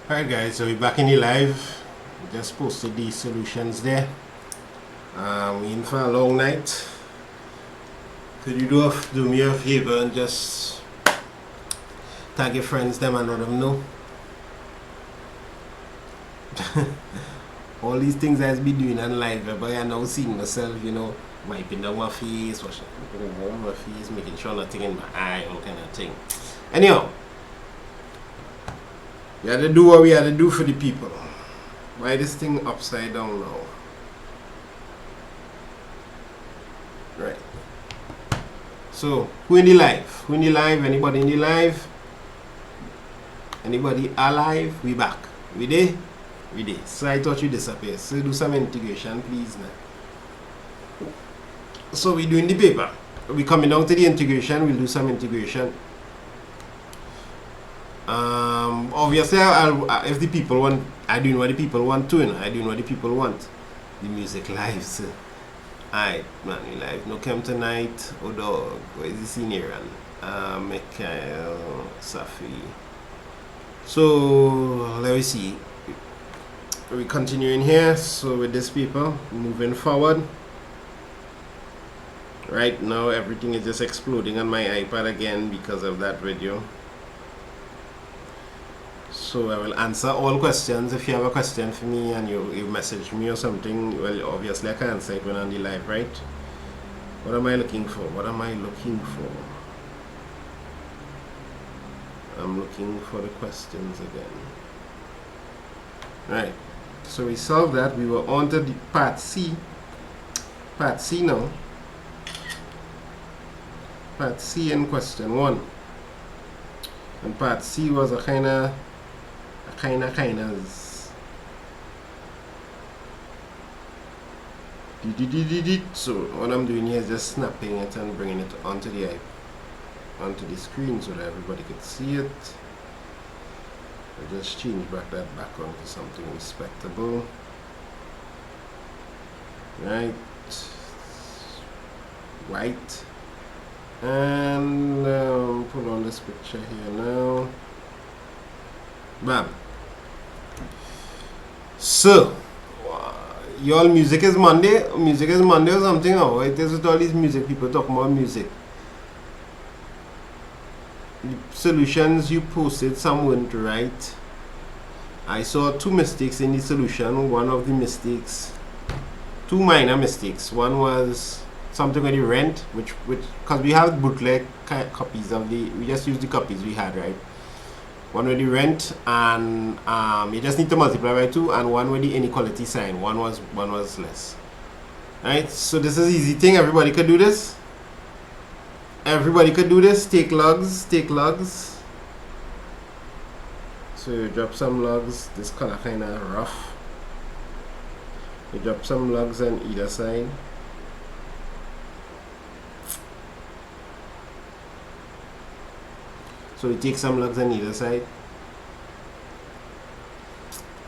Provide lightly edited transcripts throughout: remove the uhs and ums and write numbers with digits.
Alright guys, so we're back in the live. Just posted these solutions there. We in for a long night. Could you do me a favor and just tag your friends them and let them know? All these things I be doing on live, but I now seeing myself, wiping down my face, washing my face, making sure nothing in my eye, all kind of thing. Anyhow, we had to do what we had to do for the people. Why this thing upside down now? Right. So, who in the live? Who in the live? Anybody in the live? Anybody alive? We back. We there? We there. So I thought you disappeared. So do some integration, please now. So we doing the paper. We coming down to the integration. We'll do some integration. Obviously, if the people want, I doing what the people want too. I doing what the people want. The music live. So. Alright, man, we live. No come tonight. Oh dog, where is the senior? Mikhail, Safi. So let me see. We continuing here. So with this paper, moving forward. Right now, everything is just exploding on my iPad again because of that video. So I will answer all questions. If you have a question for me and you message me or something, well, obviously I can answer it when I'm on the live, right? What am I looking for? What am I looking for? I'm looking for the questions again. Right. So we solved that. We were on to the part C. Part C now. Part C in question 1. And part C was a kind of so what I'm doing here is just snapping it and bringing it onto the screen so that everybody could see it. I just change back that background to something respectable. Right, white, and put on this picture here now. Bam. So, y'all, music is Monday. Music is Monday or something. Oh, it is with all these music people talking about music. The solutions you posted, some weren't right. I saw 2 mistakes in the solution. One of the mistakes, 2 minor mistakes. One was something with the rent, which because we have bootleg copies of we just use the copies we had, right? One with the rent, and you just need to multiply by 2, and one with the inequality sign. One was less. Right? So this is easy thing. Everybody could do this. Everybody could do this. Take logs. Take logs. So you drop some logs. This color kind of rough. You drop some logs on either side. So you take some logs on either side.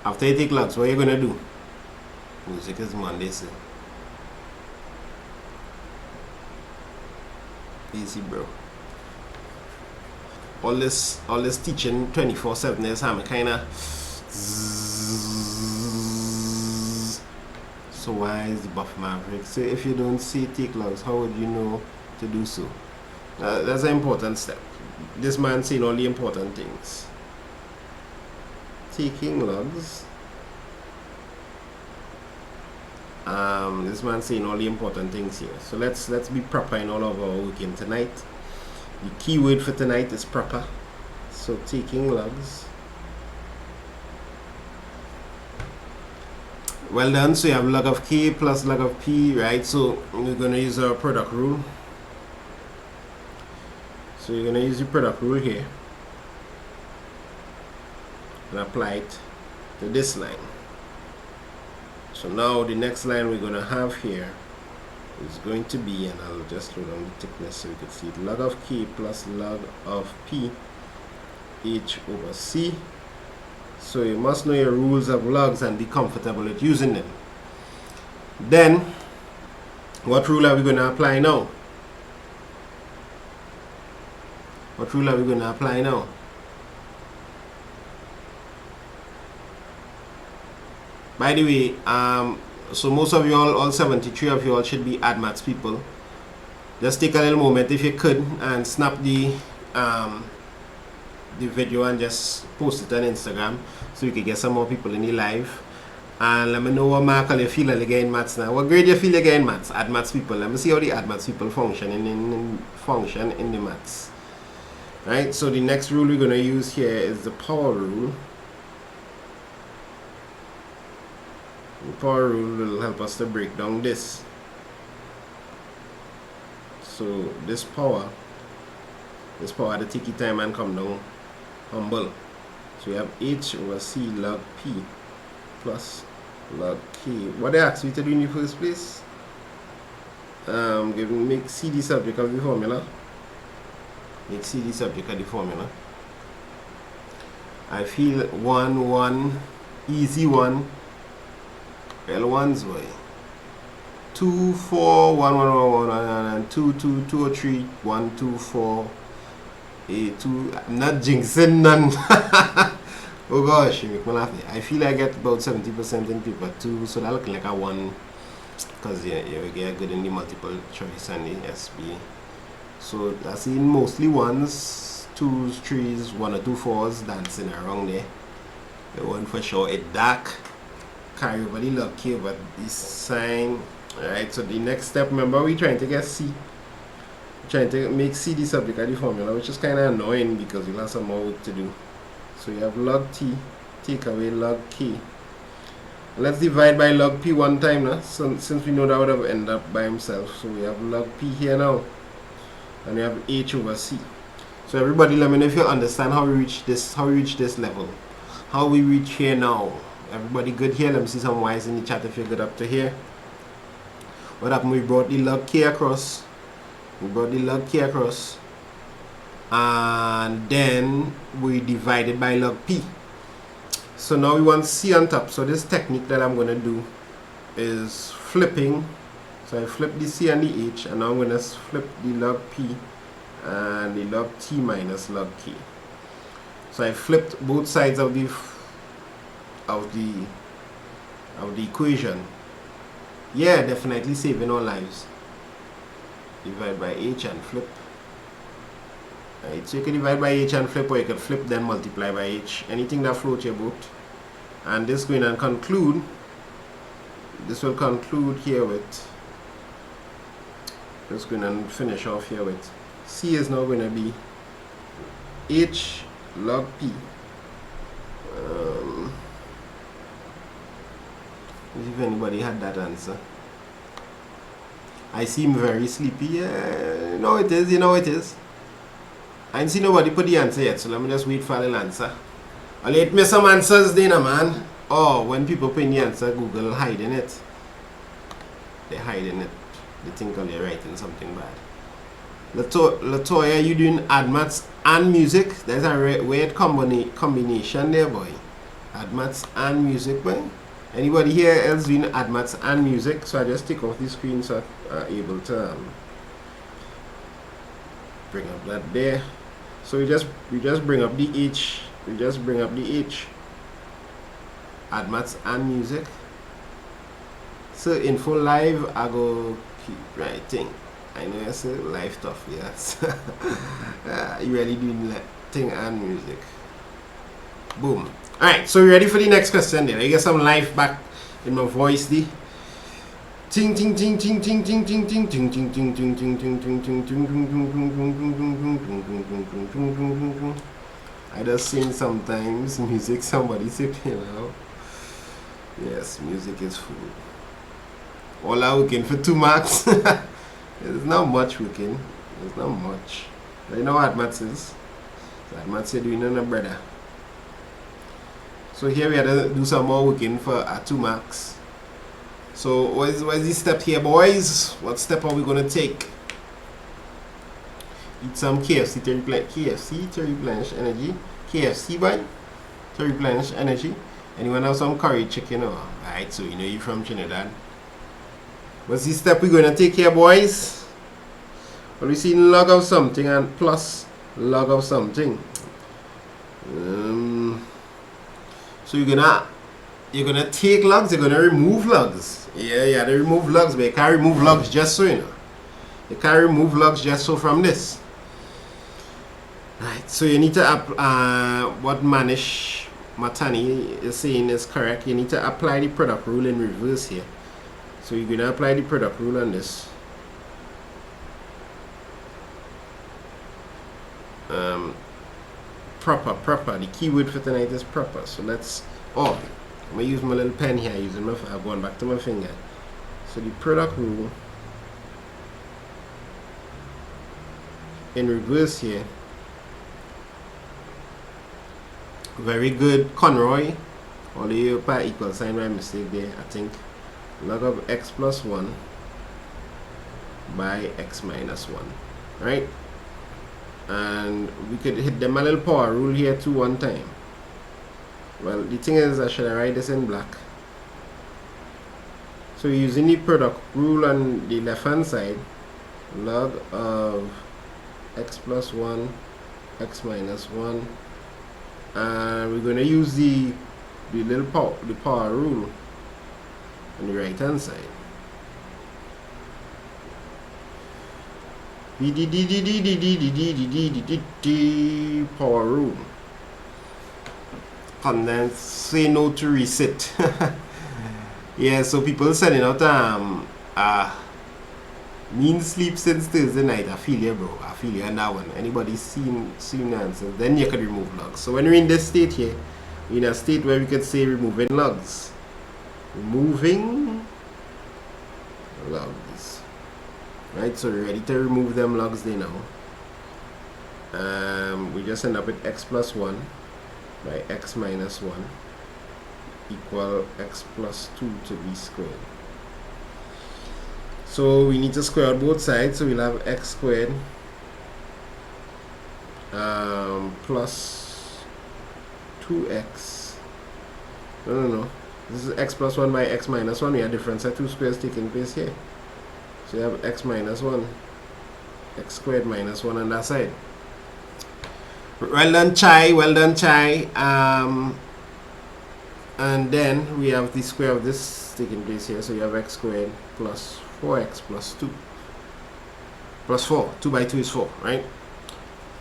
After you take logs, what are you gonna do? Music is Monday, so easy, bro. All this teaching 24/7 is having kinda. So why is the buff maverick? So if you don't see take logs, how would you know to do so? That's an important step. This man saying all the important things. Taking logs. This man saying all the important things here. So let's be proper in all of our working tonight. The key word for tonight is proper. So taking logs. Well done. So you have log of k plus log of p, right? So we're gonna use our product rule. So you're going to use the product rule here and apply it to this line. So now the next line we're going to have here is going to be, and I'll just load on the thickness so you can see it, log of k plus log of p h over c. So you must know your rules of logs and be comfortable with using them. Then what rule are we going to apply now? What rule are we going to apply now? By the way, so most of you all 73 of you all should be Maths people. Just take a little moment if you could and snap the video and just post it on Instagram so you can get some more people in the live. And let me know what mark you feel like in maths now. What grade you feel like in maths? Maths people. Let me see how the Maths people function in the maths. Right, so the next rule we're going to use here is the power rule. The power rule will help us to break down this. So this power to take your time and come down humble. So we have h over c log p plus log k. What they asked me to do in the first place? Make c the subject of the formula. Make c the subject of the formula. I feel 1 easy one. L1's way. 2 4 1 1 1 1 and 2 2 2 or 3 1 2 4 8 2. I'm not jinxing none. Oh gosh, you make me laugh. I feel I get about 70% in paper 2, so that look like a 1 because you get good in the multiple choice and the SB. So that's in mostly 1s, 2s, 3s, 1 or 2 4s dancing around there. The one for sure is dark. Carry over the log k over this sign. Alright, so the next step, remember we're trying to get c. Trying to make c the subject of the formula, which is kind of annoying because you'll have some more work to do. So you have log t, take away log k. Let's divide by log p one time now, so, since we know that would have ended up by himself. So we have log p here now, and we have h over c. So everybody, let me know if you understand how we reach this level. How we reach here now. Everybody good here? Let me see some Y's in the chat if you're good up to here. What happened? We brought the log k across. And then we divided by log p. So now we want c on top. So this technique that I'm going to do is flipping. So I flip the c and the h, and now I'm going to flip the log p and the log t minus log k. So I flipped both sides of the equation. Yeah, definitely saving our lives. Divide by h and flip. Right, so you can divide by h and flip, or you can flip then multiply by h. Anything that floats your boat. And this going to conclude. This will conclude here with. Just going to finish off here with c is now going to be h log p. If anybody had that answer. I seem very sleepy. Yeah, you know it is. I didn't see nobody put the answer yet, so let me just wait for the answer. I'll let me some answers then, man. Oh, when people put in the answer, Google hiding it. They're hiding it. They think they're writing something bad. Latoya, you doing maths and music? There's a weird combination there, boy. Maths and music, boy. Anybody here else doing maths and music? So I just take off the screen so I'm able to bring up that there. So we just bring up the h. Maths and music. So in full live, I go keep writing. I know it's live stuff, yes. You really doing that thing and music. Boom. Alright, so you ready for the next question there? I get some life back in my voice the ting ting ting ting ting ting ting ting ting ting ting ting ting ting ting ting ting ting. I just sing sometimes music somebody say piano. Yes, music is food. All I working for 2 marks. There's not much working. There's not much. You know what maths is? That maths you're doing on a brother. So here we had to do some more working for 2 marks. So what is the step here, boys? What step are we gonna take? Eat some KFC to replenish energy. KFC, boy, to replenish energy. Anyone have some curry chicken? Alright, so you know you're from Trinidad. What's the step we're gonna take here, boys? Well, we see log of something and plus log of something. So you're gonna you're gonna take logs, you're gonna remove logs. Yeah, they remove logs, but you can't remove logs just so, you know. You can't remove logs just so from this. Right, so you need to what Manish Matani is saying is correct. You need to apply the product rule in reverse here. So you're gonna apply the product rule on this. Proper. The keyword for tonight is proper. So let's. I'm gonna use my little pen here. I'm going back to my finger. So the product rule in reverse here. Very good, Conroy. Only you by equal sign by mistake there. I think log of x plus 1 by x minus 1, right? And we could hit the little power rule here too one time. Well, the thing is, I should write this in black. So using the product rule on the left hand side, log of x plus 1, x minus 1, and we're going to use the power rule on the right hand side. Power rule. Condense, say no to reset. Yeah, so people sending out mean sleep since Thursday night. I feel you, bro. I feel you on that one. Anybody seen the answer? Then you could remove logs. So when we're in this state here, we're in a state where we could say removing logs. Removing logs. Right, so we're ready to remove them logs there now. We just end up with x plus 1 by x minus 1 equal x plus 2 to b squared. So we need to square out both sides, so we'll have x squared plus 2x. No. This is x plus 1 by x minus 1. We have difference of two squares taking place here. So you have x minus 1, x squared minus 1 on that side. Well done, Chai. Well done, Chai. And then we have the square of this taking place here. So you have x squared plus 4x plus 2 plus 4. 2 by 2 is 4, right?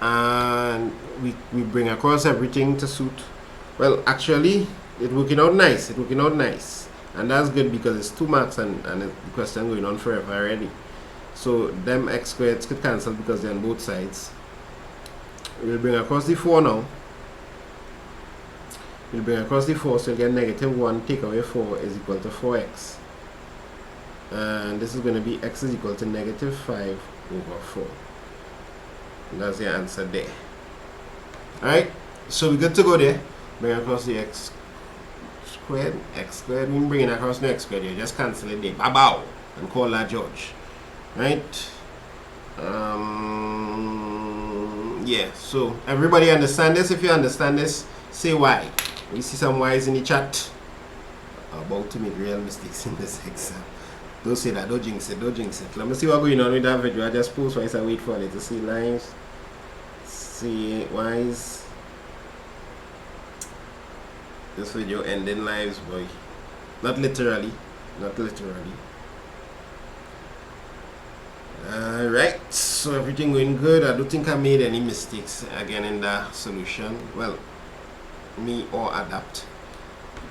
And we bring across everything to suit. Well, actually, it's working out nice. And that's good because it's 2 marks and the question going on forever already. So them x squareds could cancel because they're on both sides. We'll bring across the 4 now. We'll bring across the 4, so you'll get negative 1 take away 4 is equal to 4x. And this is going to be x is equal to negative 5 over 4. And that's the answer there. Alright, so we're good to go there. Bring across the x squared. We bring it across the x squared. You just cancel it there. Bow. And call that George. Right? Yeah, so everybody understand this? If you understand this, say why. We see some whys in the chat. About to make real mistakes in this exam. Don't say that, don't jinx it. Let me see what's going on with that video. I just post twice, I wait for it to see lives. See whys. This video ending lives, boy. Not literally. Alright, so everything going good. I don't think I made any mistakes again in the solution. Well, me or adapt.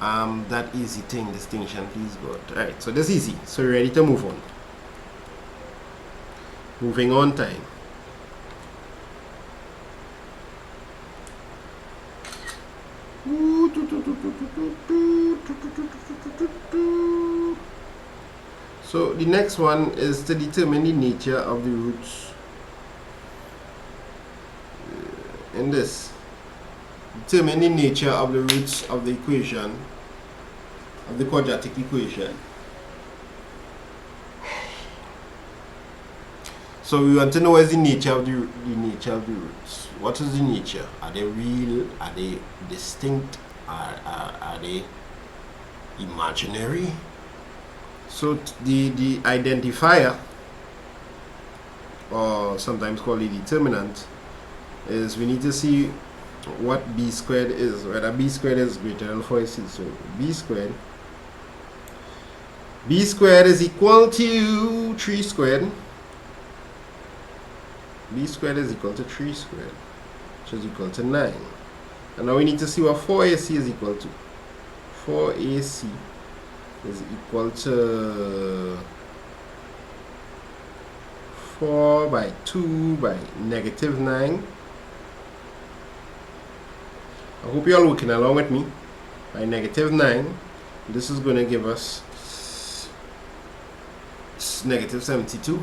That easy thing, distinction, please God. Alright, so this is easy. So we're ready to move on. Moving on time. So the next one is to determine the nature of the roots in this. Determine the nature of the roots of the equation, of the quadratic equation. So we want to know what is the nature of the roots. What is the nature? Are they real? Are they distinct? Are they imaginary? So the identifier, or sometimes called the determinant, is we need to see what b squared is, whether b squared is greater than 4ac. So b squared is equal to 3 squared. B squared is equal to 3 squared, which is equal to 9. And now we need to see what 4ac is equal to. 4ac is equal to 4 by 2 by negative 9. I hope you're all working along with me. By negative 9, this is going to give us negative 72.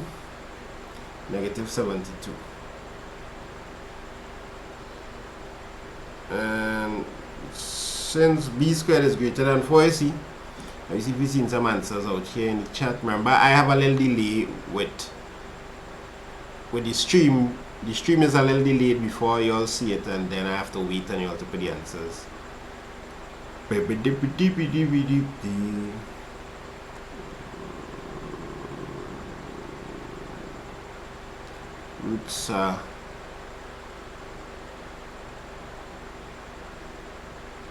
Negative 72. And since b squared is greater than 4ac, let me see if we've seen some answers out here in the chat. Remember, I have a little delay with the stream. The stream is a little delayed before you all see it, and then I have to wait and you all to put the answers. Roots are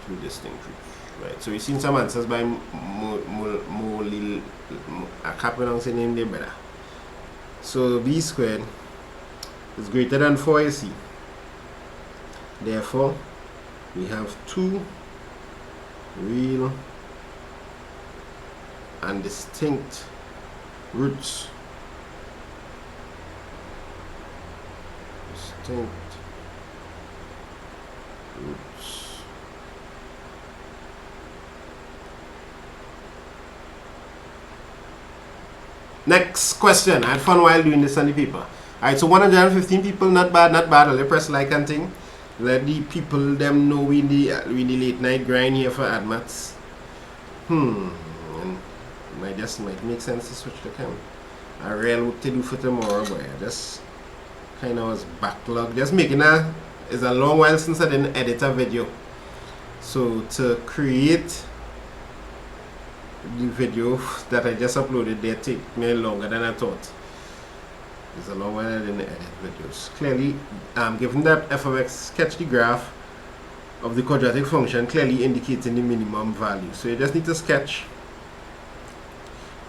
two distinct roots. Right, so we've seen some answers by I can't pronounce the name there better. So b squared is greater than 4ac. Therefore, we have two real and distinct roots. Distinct roots. Next question. I had fun while doing this on the paper. Alright, so 115 people, not bad, not bad. I'll press like and thing. Let the people them know we in the late night grind here for admats. And might make sense to switch the camera. I really work to do for tomorrow, boy. I just kind of was backlogged. Just making it's a long while since I didn't edit a video. So to create the video that I just uploaded, they take me longer than I thought. It's a long while I didn't edit videos. Clearly, given that f of x sketch the graph of the quadratic function, clearly indicating the minimum value. So you just need to sketch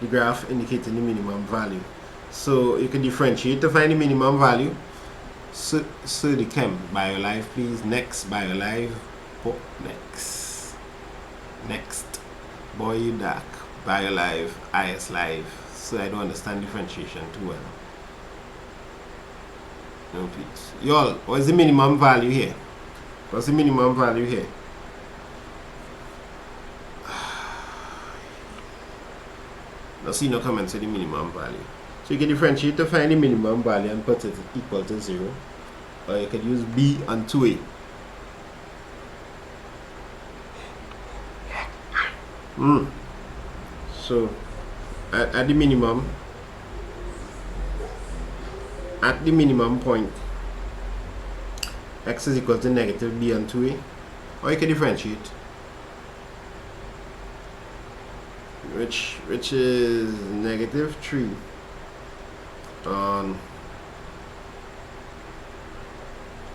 the graph indicating the minimum value. So you can differentiate to find the minimum value. So the chem, BioLive please. Next, BioLive. Oh, next. Boy, you dark. BioLive, IS Live. So I don't understand differentiation too well. No, please. Y'all, what's the minimum value here? What's the minimum value here? I see no comments on the minimum value. So you can differentiate to find the minimum value and put it equal to 0. Or you could use b and 2a. So at the minimum point, x is equal to negative b and 2a, or you can differentiate, which is negative 3 on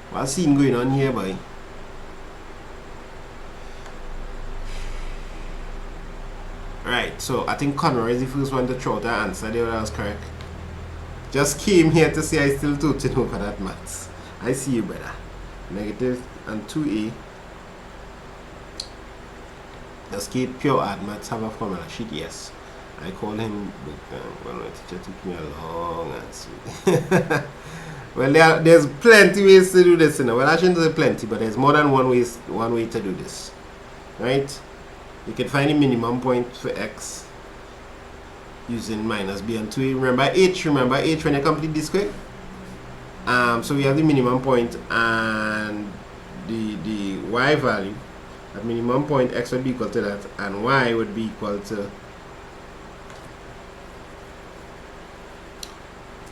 what's scene going on here, boy? Right, so I think Connor is the first one to throw out the answer there. That was correct. Just came here to say I still touching over that maths. I see you, brother. Negative and 2a. Just keep pure add maths have a formula sheet. Yes, I call him. Well, my teacher took me a long answer. Well, there's plenty ways to do this. Well, I shouldn't say plenty, but there's more than one way to do this, right? You can find the minimum point for x using minus b and 2a. Remember h when you complete this square. So we have the minimum point and the y value. At minimum point, x would be equal to that, and y would be equal to,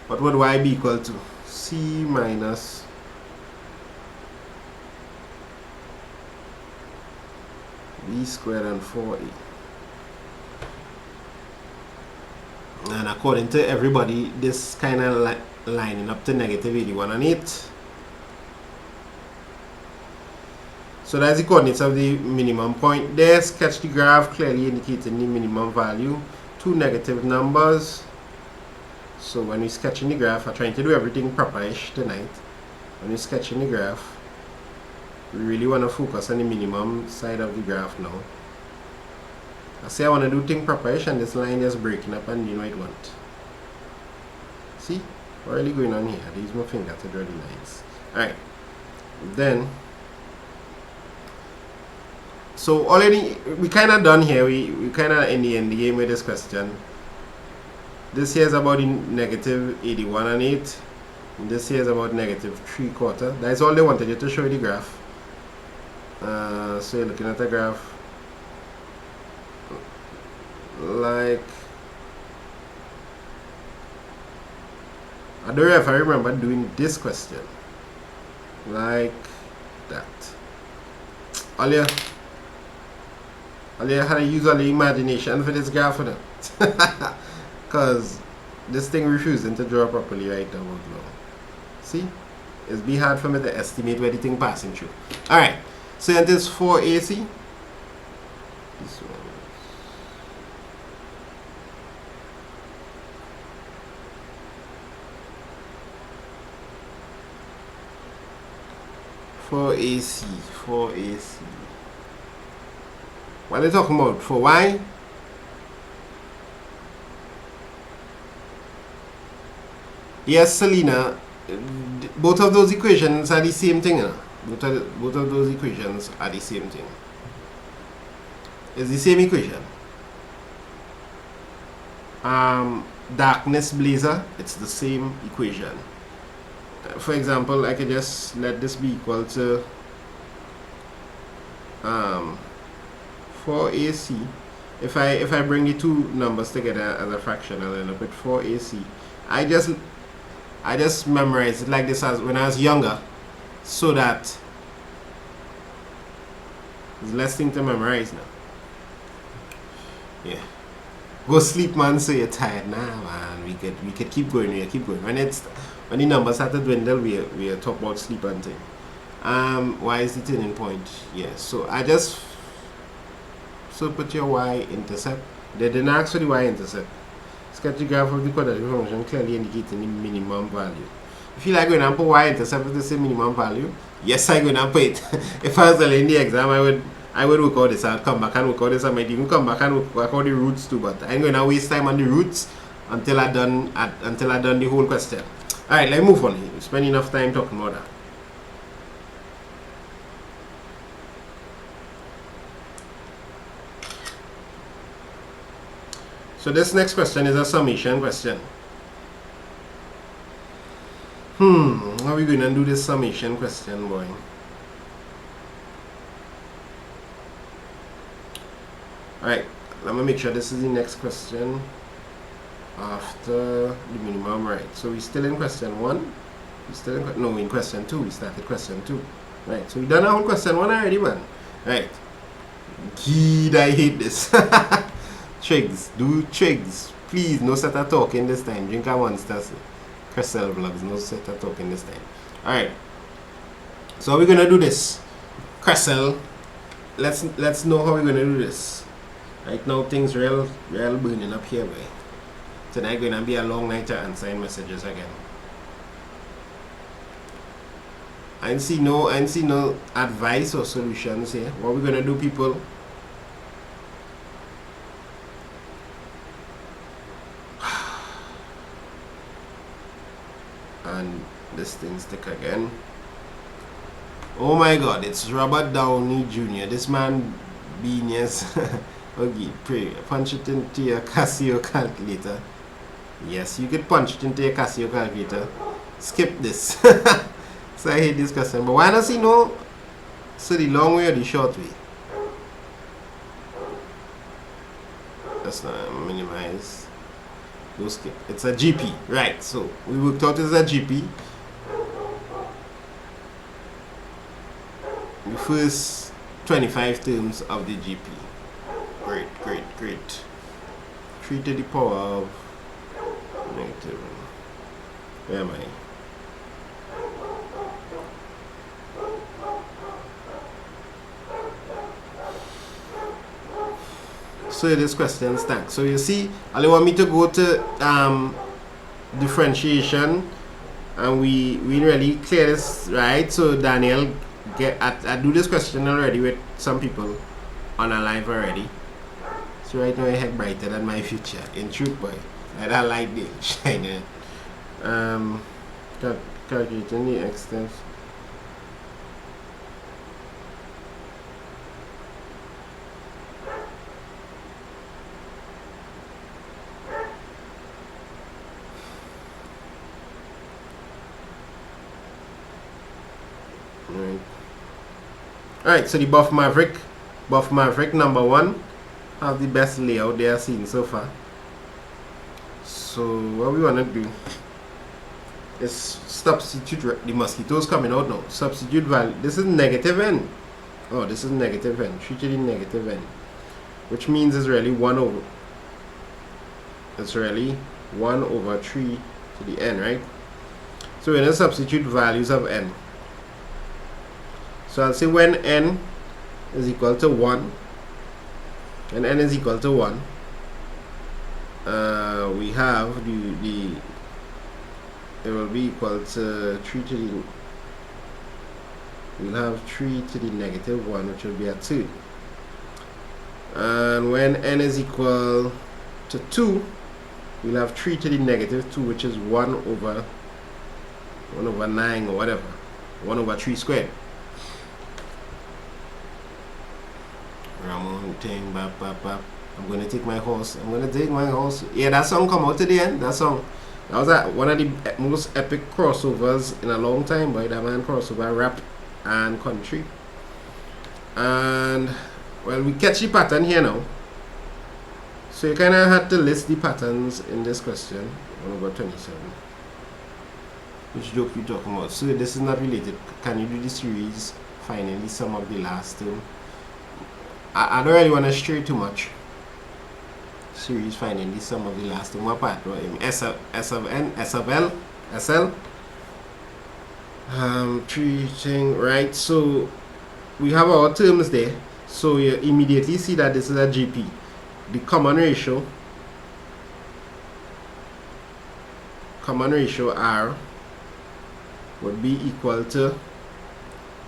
what would y be equal to? C minus b squared and 4a. And according to everybody, this kind of lining up to negative 81 and 8. So that's the coordinates of the minimum point there. Sketch the graph clearly indicating the minimum value. Two negative numbers. So when we're sketching the graph, I'm trying to do everything proper-ish tonight. When we're sketching the graph, we really want to focus on the minimum side of the graph now. I say I want to do things proper-ish, and this line is breaking up and you know it won't. See? What's really going on here? I use my finger to draw the lines. Alright. Then, so already, we kind of done here. We kind of in the end game with this question. This here is about negative 81 and 8. And this here is about negative 3/4. That's all they wanted you to show you the graph. So you're looking at a graph like, I don't know if I remember doing this question like that. All you had to use all the imagination for this graph, because this thing refusing to draw properly right about now. See, it's be hard for me to estimate where the thing passing through. All right, so it is 4AC. This one. 4AC. What are they talking about? For y? Yes, Selena. Both of those equations are the same thing. Both of those equations are the same thing. It's the same equation. Darkness blazer, it's the same equation. For example, I could just let this be equal to 4AC. If I bring the two numbers together as a fraction, I'll end up with 4AC. I just memorized it like this as when I was younger, so that there's less thing to memorize now. Yeah. Go sleep, man. So you're tired. Nah, man. We could keep going. We keep going. When the numbers start to dwindle, we talk about sleep and thing. Why is the turning point? Yeah. So I just put your y-intercept. They didn't ask for the y-intercept. Sketch the graph of the quadratic function clearly indicating the minimum value. If you like going to put y-intercept with the same minimum value, yes, I'm going to put it. If I was in the exam, I would work out this. I'd come back and work out this. I might even come back and work out the roots too. But I'm going to waste time on the roots until I done the whole question. All right, let's move on. We spend enough time talking about that. So this next question is a summation question. How are we going to do this summation question, boy? Alright, let me make sure this is the next question after the minimum, right? So we're still in question 1. We're in question 2. We started question 2. Right, so we done our whole question 1 already, man. Right. Gee, I hate this. Trigs, do trigs. Please, no set of talking this time. Drink a monster. Crystal vlogs, no set of talking this time. Alright. So we're gonna do this. Crystal. Let's know how we're gonna do this. Right now things real burning up here, boy. Tonight gonna be a long night to answering messages again. I see no advice or solutions here. What we're gonna do, people? And this thing stick again. Oh my God, it's Robert Downey Jr. This man genius. Okay, pray. Punch it into your Casio calculator. Yes, you could punch it into your Casio calculator. Skip this. So I hate this question. But why does he know? So the long way or the short way? Let's not minimize. Go skip. It's a GP. Right, so we worked out it's a GP. The first 25 terms of the GP. Great. 3 to the power of negative. Where am I? So this question stands. So you see, I want me to go to differentiation, and we really clear this, right? So Daniel, I do this question already with some people on a live already. So right now I heck brighter than my future. In truth, boy, I don't like the shining. Calculating the extent. Alright, so the Buff Maverick number 1 have the best layout they have seen so far. So what we want to do is substitute the mosquitoes coming out now. Substitute value. This is negative n. Oh, this is negative n. Treat it in negative n, which means it's really 1 over. It's really 1 over 3 to the n, right? So we're going to substitute values of n. So I'll say when n is equal to 1, and n is equal to 1, we have it will be equal to 3 to the, we'll have 3 to the negative 1, which will be a 2. And when n is equal to 2, we'll have 3 to the negative 2, which is 1 over 9 or whatever, 1 over 3 squared. I'm going to take my horse. Yeah, that song come out to the end. That song. That was one of the most epic crossovers in a long time, by that man crossover rap and country. And well, we catch the pattern here now. So you kind of had to list the patterns in this question. 1 over 27. Which joke you talking about? So this is not related. Can you do the series? Finally, some of the last term. I don't really want to stray too much. Series finding this some of the last one part, right? S of N, S of L, SL. Treating, right? So we have our terms there. So you immediately see that this is a GP. The common ratio R would be equal to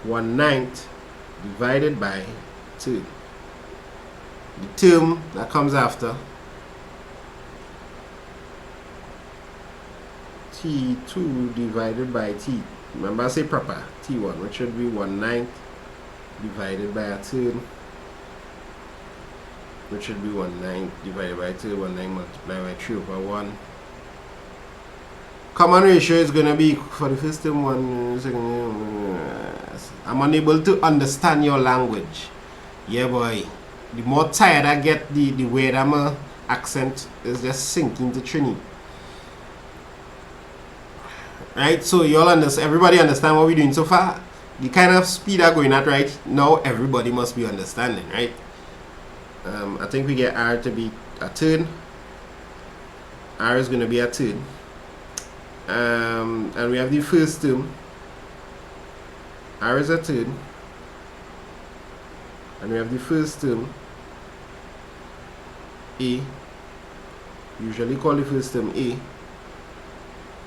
1/9 divided by 2. The term that comes after T2 divided by T, remember I say proper, T1, which should be 1/9 divided by a third, which should be 1/9 divided by 2, 1/9 multiplied by 3 over 1. Common ratio is going to be, for the first term, 1 second. I'm unable to understand your language. Yeah, boy. The more tired I get, the way that my accent is just sinking to Trini. Right? So you all understand, everybody understand what we're doing so far? The kind of speed I'm going at right now, everybody must be understanding, right? I think we get R to be a third. R is going to be a third. And we have the first term. R is a third. And we have the first term, A. Usually call the first term A.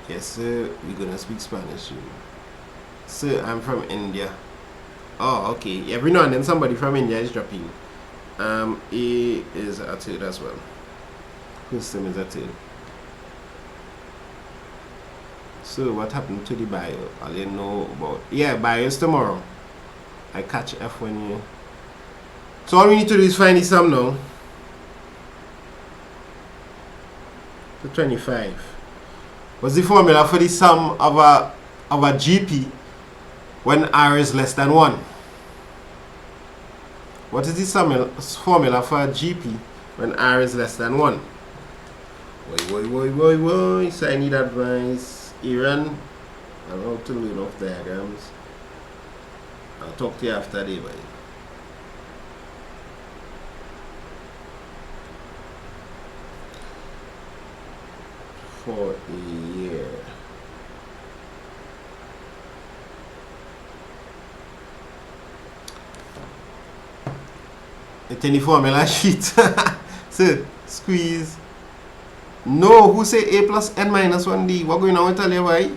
Yes, sir, we're gonna speak Spanish soon. Sir, I'm from India. Oh, okay. Every now and then somebody from India is dropping. A is a third as well. First term is a third. So what happened to the bio? I didn't know about. Yeah, bio is tomorrow. I catch F when you. So all we need to do is find the sum now. So 25. What's the formula for the sum of a GP when R is less than 1? What is the formula for a GP when R is less than 1? Why. So I need advice. Aaron, I know how to learn off diagrams. I'll talk to you after the day. For a year. It's in the formula sheet. So, squeeze. No, who say a plus n minus 1d? What going on with you, boy?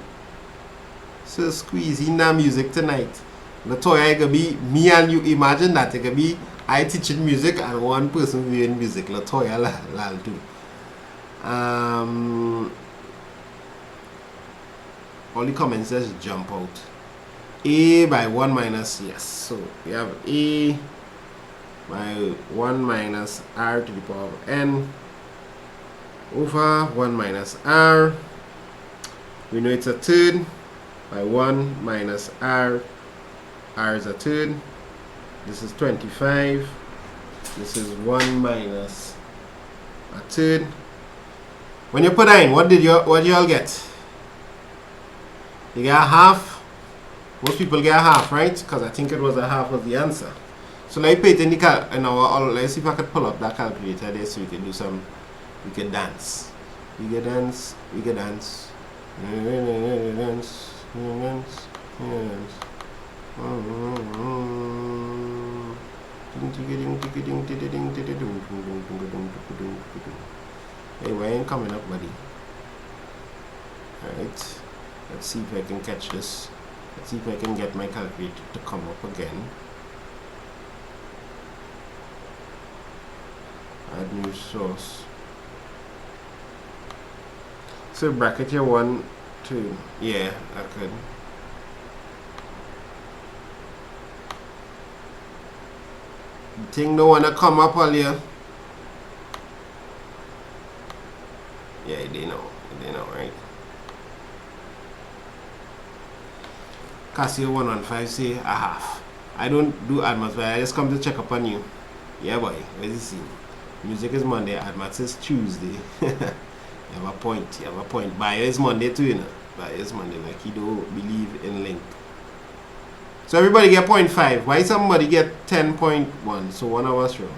So, squeeze in that music tonight. Latoya, it could be me and you. Imagine that. It could be I teaching music and one person viewing music. Latoya, lal do. All the comments just jump out. A by 1 minus, yes. So, we have A by 1 minus r to the power of n over 1 minus r. We know it's a third by 1 minus r. R is a third. This is 25. This is 1 minus a third. When you put that in, what do you all get? You get a half. Most people get a half, right? Because I think it was a half was the answer. So let me put it in the let's see if I could pull up that calculator there so we can do some. We can dance. We can dance. We can dance. Dance. Dance. Dance. Hey, why ain't coming up, buddy? Alright, let's see if I can catch this. Let's see if I can get my calculator to come up again. Add new source. So bracket here 1, 2. Yeah, I could. The thing don't wanna come up earlier. Yeah, they know, right? Casio 115 say a half. I don't do admats, but I just come to check up on you. Yeah, boy, where's the scene? Music is Monday, admats is Tuesday. You have a point. Bio is Monday too, you know. Bio is Monday, like you don't believe in link. So everybody get 0.5. Why somebody get 10.1? So one of us wrong.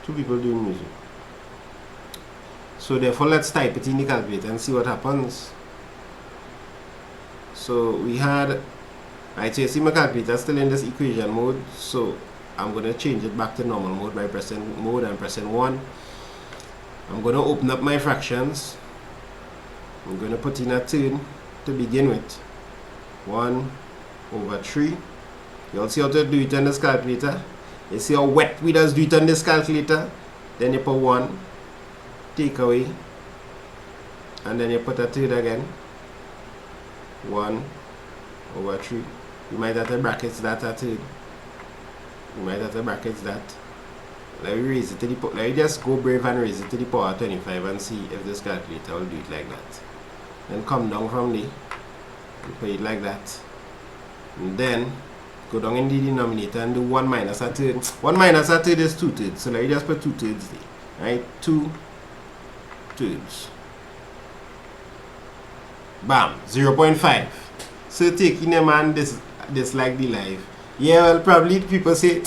2 people doing music. So therefore let's type it in the calculator and see what happens. So we had, right, so you see my calculator still in this equation mode. So I'm going to change it back to normal mode by pressing mode and pressing 1. I'm going to open up my fractions. I'm going to put in a third to begin with. 1 over 3. You'll see how to do it on this calculator. You see how wet we does do it on this calculator. Then you put 1, take away, and then you put a third again. 1 over 3. You might have to brackets that a third. You might have to brackets that. Let me raise it to the let me just go brave and raise it to the power 25 and see if this calculator will do it like that. Then come down from there. You put it like that. And then go down in the denominator and do 1 minus a third. 1 minus a third is 2 thirds. So let me just put 2 thirds there. Right? 2 thirds. Bam. 0.5. So taking a man dislike the life. Yeah, well, probably people say,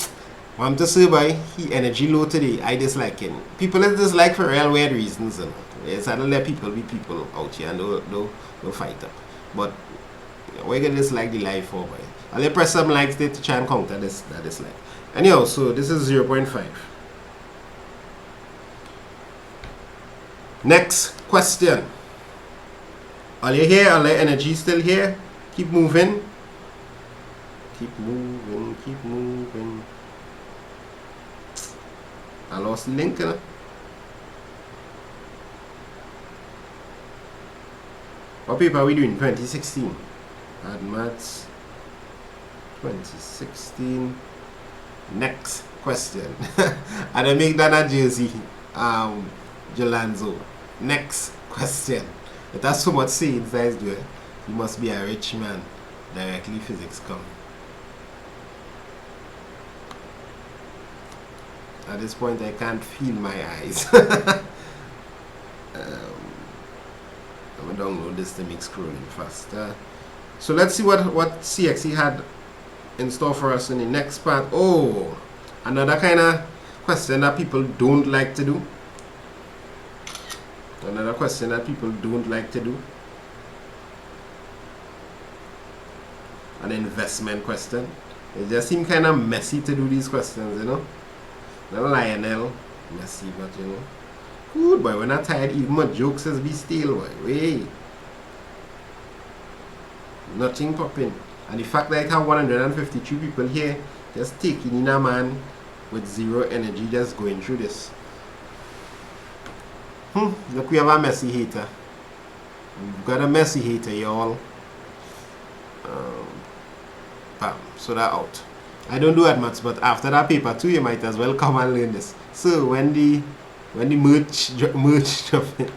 I'm just say by he energy low today. I dislike him. People is dislike for real weird reasons. It's not let people be people out here and don't fight up. But we're gonna dislike the life for boy. I'll press some likes there to try and counter this that dislike. Anyhow, so this is 0.5. Next question. Are you here? Are your energy still here? Keep moving. Keep moving. Keep moving. I lost the link. What paper are we doing? 2016. Add maths. 2016. Next question. I don't make that a jersey. Jolanzo. Next question. It has so much say inside there. You must be a rich man. Directly physics come. At this point I can't feel my eyes. I'm gonna download this to make scrolling faster. So let's see what CSEC had in store for us in the next part. Oh, another kind of question that people don't like to do. Another question that people don't like to do. An investment question. It just seems kind of messy to do these questions, you know. Not Lionel, messy, but you know. Good boy, when I'm tired, even my jokes is be still, boy. Way. Nothing popping. And the fact that I have 153 people here just taking in a man with zero energy just going through this. Look, we have a messy hater. We've got a messy hater, y'all. Bam, so that out. I don't do that much, but after that paper too, you might as well come and learn this. So when the merch drop in,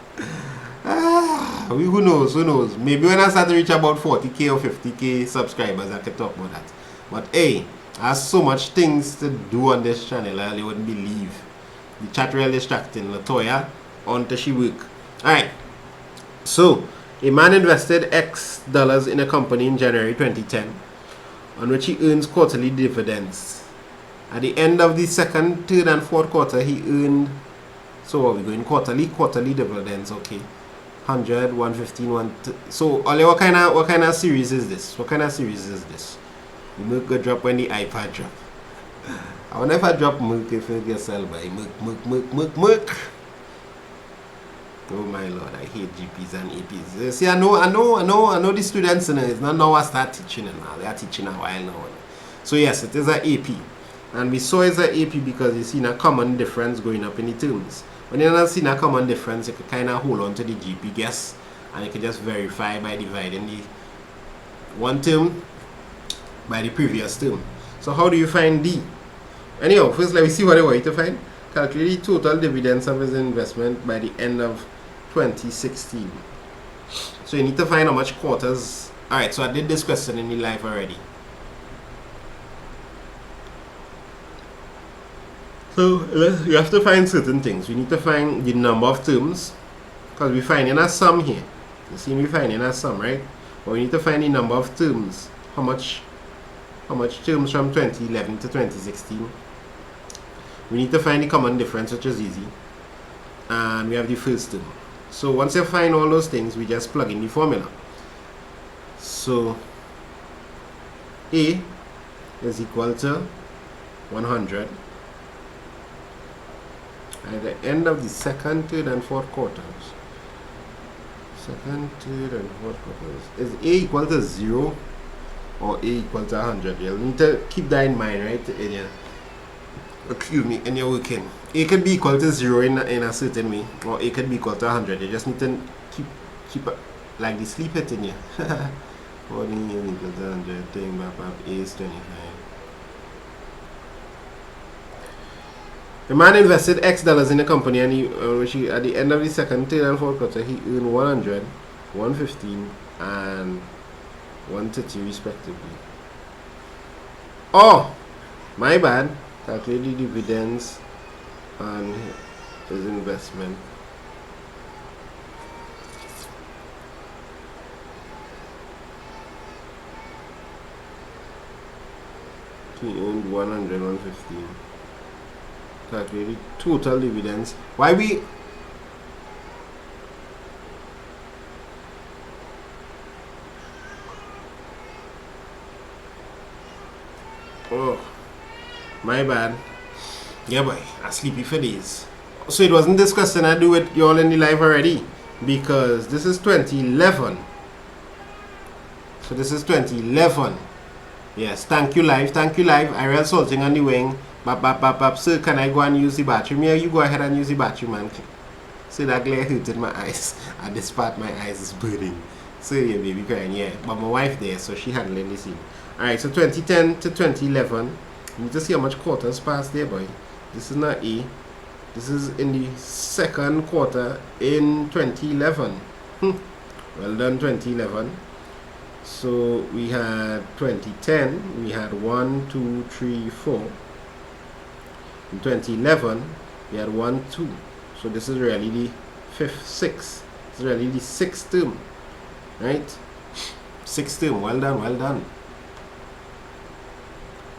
who knows? Maybe when I start to reach about 40k or 50k subscribers, I can talk about that. But hey, I have so much things to do on this channel, you wouldn't believe. The chat really distracting. Latoya, on to she work. Alright, so a man invested X dollars in a company in January 2010, on which he earns quarterly dividends. At the end of the second, third, and fourth quarter, he earned. So are we going quarterly dividends? Okay, 100, 115, so Ole, what kind of series is this? What kind of series is this? The milk go drop when the iPad drop. I wonder if I drop milk if it gets sold by milk. Oh my lord, I hate GPs and APs. See, I know the students, it's not now I start teaching and now they are teaching a while now. So yes, it is an AP. And we saw it's an AP because you see a common difference going up in the terms. When you're not seeing a common difference, you can kind of hold on to the GP guess and you can just verify by dividing the one term by the previous term. So how do you find D? Anyhow, first let me see what I want you to find. Calculate the total dividends of his investment by the end of 2016. So you need to find how much quarters. Alright, so I did this question in the live already. So you have to find certain things. We need to find the number of terms, because we're finding a sum here. You see, we're finding a sum, right? But we need to find the number of terms. How much terms from 2011 to 2016. We need to find the common difference, which is easy. And we have the first term. So once you find all those things, we just plug in the formula. So A is equal to 100 at the end of the second, third, and fourth quarters. Second, third, and fourth quarters. Is A equal to 0 or A equal to 100? You'll need to keep that in mind, right? Excuse me, and you're working. A could be equal to 0 in a certain way, or A could be equal to 100. You just need to keep like the sleep it in you. 40 is equal to 100, thing back up, A is 25. The man invested X dollars in the company, and he, at the end of the second, third, and fourth quarter, he earned 100, 115, and 130 respectively. Oh, my bad. Calculate the dividends on his investment. He earned 100, 115. Calculate total dividends. Why we? Oh, my bad. Yeah, boy, I'm sleepy for days. So it wasn't this question I do with y'all in the live already, because this is 2011. So this is 2011. Yes, thank you live. I real salting on the wing. Bap. Sir, can I go and use the battery? Me, you go ahead and use the battery, man. See that glare hurted my eyes. At this part, my eyes is burning. So yeah, baby crying, yeah. But my wife there, so she handling this thing. Alright, so 2010 to 2011. You need to see how much quarters passed there, boy. This is not A. This is in the second quarter in 2011. Well done, 2011. So we had 2010. We had 1, 2, 3, 4. In 2011, we had 1, 2. So this is really the fifth, sixth. This is really the sixth term, right? Sixth term. Well done.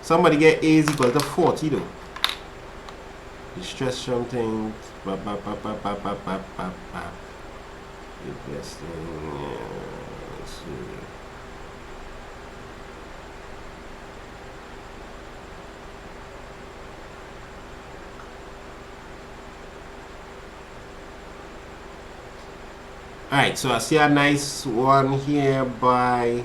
Somebody get A is equal to 40 though. The stress something. Alright, so I see a nice one here by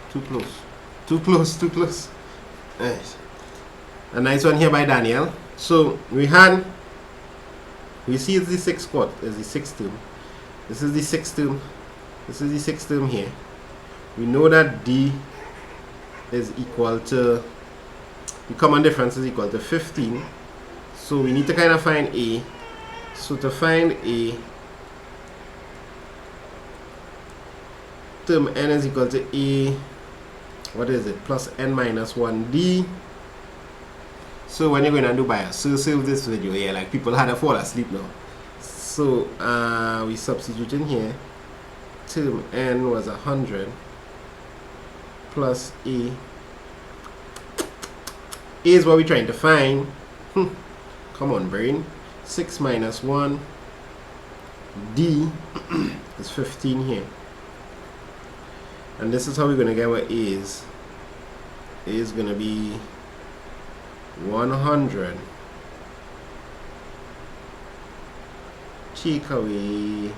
too close. Nice. A nice one here by Daniel. So we see it's the sixth quarter, is the sixth term. This is the sixth term. This is the sixth term here. We know that D is equal to, the common difference is equal to 15. So we need to kind of find A. So to find A, term n is equal to A, what is it, plus n minus 1D. So when you're going to do bias, so save this video here, like people had to fall asleep now. So we substitute in here, term n was 100 plus A. A is what we're trying to find. Come on, brain. 6 minus 1 D is 15 here. And this is how we're going to get what A is. A is going to be 100. Take away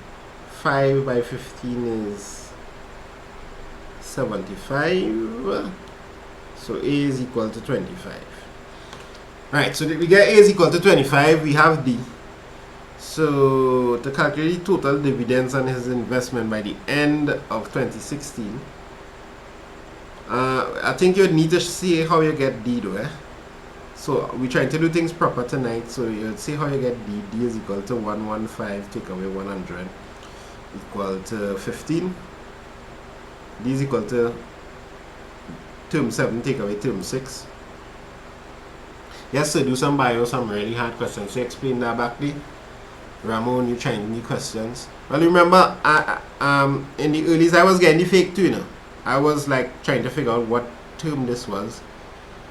5 by 15 is 75. So A is equal to 25. Right, so we get A is equal to 25, we have D. So to calculate total dividends on his investment by the end of 2016, I think you need to see how you get D though. So we're trying to do things proper tonight. So you'll see how you get D. D is equal to 115, take away 100, equal to 15. D is equal to term 7, take away term 6. Yes, so do some bio, some really hard questions. So explain that back there. Ramon, you trying new questions. Well, remember, in the earlies, I was getting the fake too, you know. I was like trying to figure out what term this was.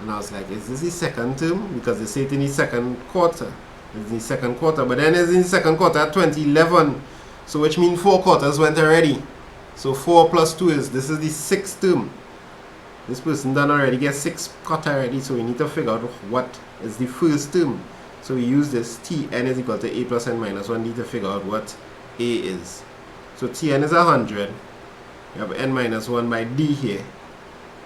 And I was like, is this the second term? Because they say it in the second quarter. It's the second quarter. But then it's in the second quarter at 2011. So which means 4 quarters went already. So 4 plus 2 is, this is the sixth term. This person done already get 6 quarter already. So we need to figure out what is the first term. So we use this Tn is equal to A plus n minus 1 D to figure out what A is. So Tn is 100. We have n minus 1 by D here.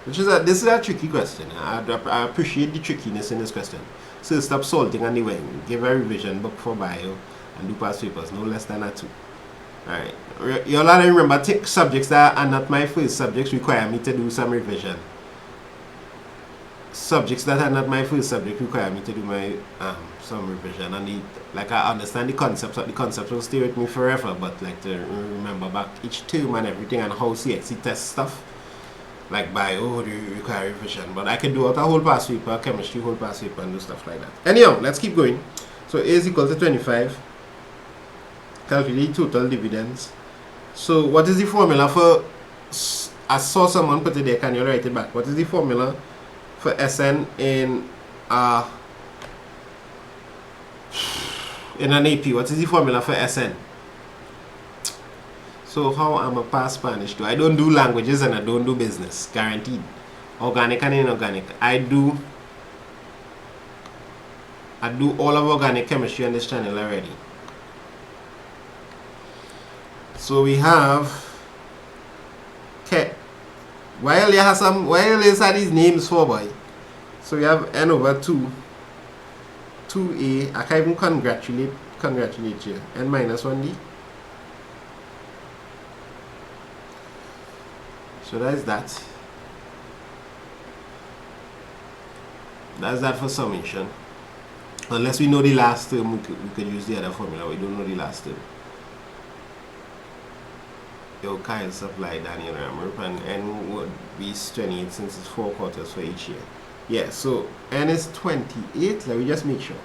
Which is this is a tricky question. I appreciate the trickiness in this question. So stop salting on the way. Give a revision book for bio and do past papers, no less than a 2. Alright. You'll have to remember, take subjects that are not my first subjects require me to do some revision. Subjects that are not my first subject require me to do my some revision, and like I understand the concepts, but the concepts will stay with me forever, but like to remember back each term and everything and how CSEC test stuff, like bio do you require revision, but I can do out a whole past paper, chemistry whole past paper and do stuff like that. Anyhow, let's keep going. So A is equal to 25. Calculate total dividends. So what is the formula for, I saw someone put it there, can you write it back? What is the formula for Sn in an AP? What is the formula for Sn? So how am I pass Spanish too? I don't do languages and I don't do business, guaranteed. Organic and inorganic. I do all of organic chemistry on this channel already. So we have while you had these names for boy. So we have n over 2 2a. I can't even congratulate you. N minus 1d. So that's that. That's that for summation. Unless we know the last term, we could use the other formula. We don't know the last term. Yo, Kyle supply Daniel Ramrup, and n would be 28 since it's 4 quarters for each year. Yeah, so n is 28. Let me just make sure.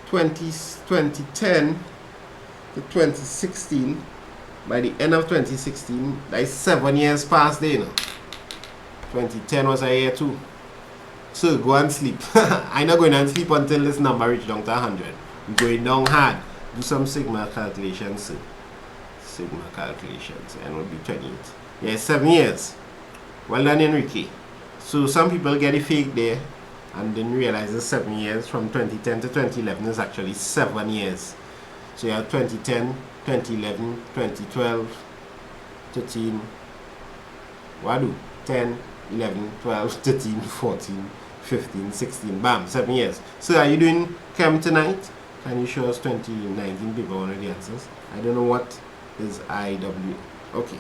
2010 to 2016. By the end of 2016, that is 7 years past there, you know. 2010 was a year too. So go and sleep. I'm not going to sleep until this number reaches down to 100. We're going down hard. Do some sigma calculations. Sigma calculations, and will be 28. Yeah, 7 years. Well done, Enrique. So some people get a fake there and didn't realize it's 7 years. From 2010 to 2011 is actually 7 years. So you have 2010, 2011, 2012, 13, what do? 10, 11, 12, 13, 14, 15, 16, bam, 7 years. So are you doing chem tonight? Can you show us 2019 paper, one of the answers? I don't know what is IW. Okay,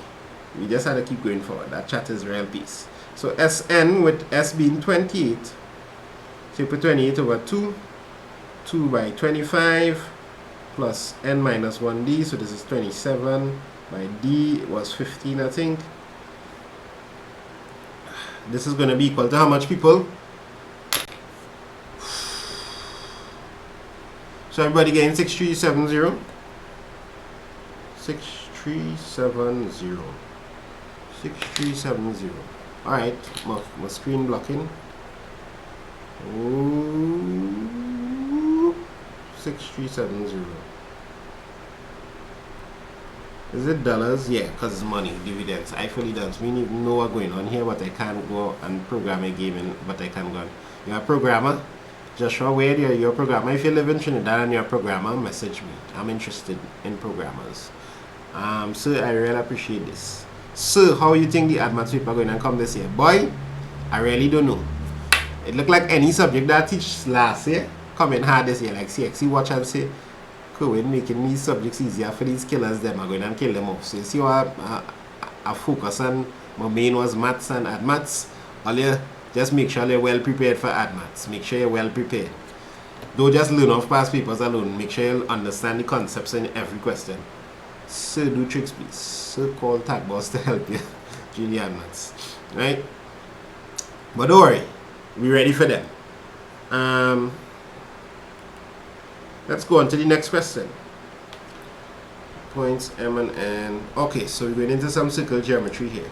we just had to keep going forward. That chat is real piece. So Sn with S being 28. So you put 28 over 2. 2 by 25 plus n minus 1d. So this is 27 by d was 15, I think. This is going to be equal to how much, people? So everybody getting 6370? 6370. 6370. Alright, my screen blocking. Ooh, 6370. Is it dollars? Yeah, because it's money, dividends. I fully don't. We need to know what's going on here, but I can't go and program a game, but I can go on. You're a programmer? Joshua Wade, you're a programmer. If you live in Trinidad and you're a programmer, message me. I'm interested in programmers. So I really appreciate this. So how you think the advanced paper going to come this year? Boy, I really don't know. It looked like any subject that I teach last year coming hard this year, like CSEC watch and say, we're making these subjects easier for these killers, them are going to kill them off. So you see what I focus on, my main was maths and admaths. All you just make sure you're well prepared for admaths. Make sure you're well prepared. Don't just learn off past papers alone. Make sure you understand the concepts in every question. So do tricks, please. So call Tag Boss to help you. Julian Maths. Right? But don't worry. We're ready for them. Let's go on to the next question. Points M and N. Okay, so we're going into some circle geometry here.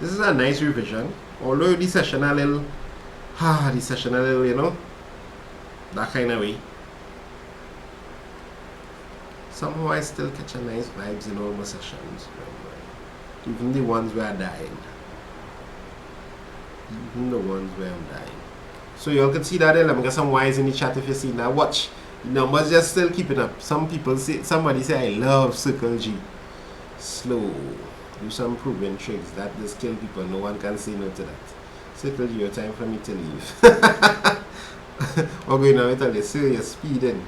This is a nice revision. Although the session a little, you know, that kind of way. Somehow I still catch a nice vibes in all my sessions. Even the ones where I dying. Even the ones where I'm dying. So you all can see that there. Let me get some Y's in the chat if you see that. Watch. The numbers just still keeping up. Some people say, somebody say I love circle G. Slow. Do some proven tricks. That just kill people. No one can say no to that. Circle G, your time for me to leave. What going on with all this? So you're speeding.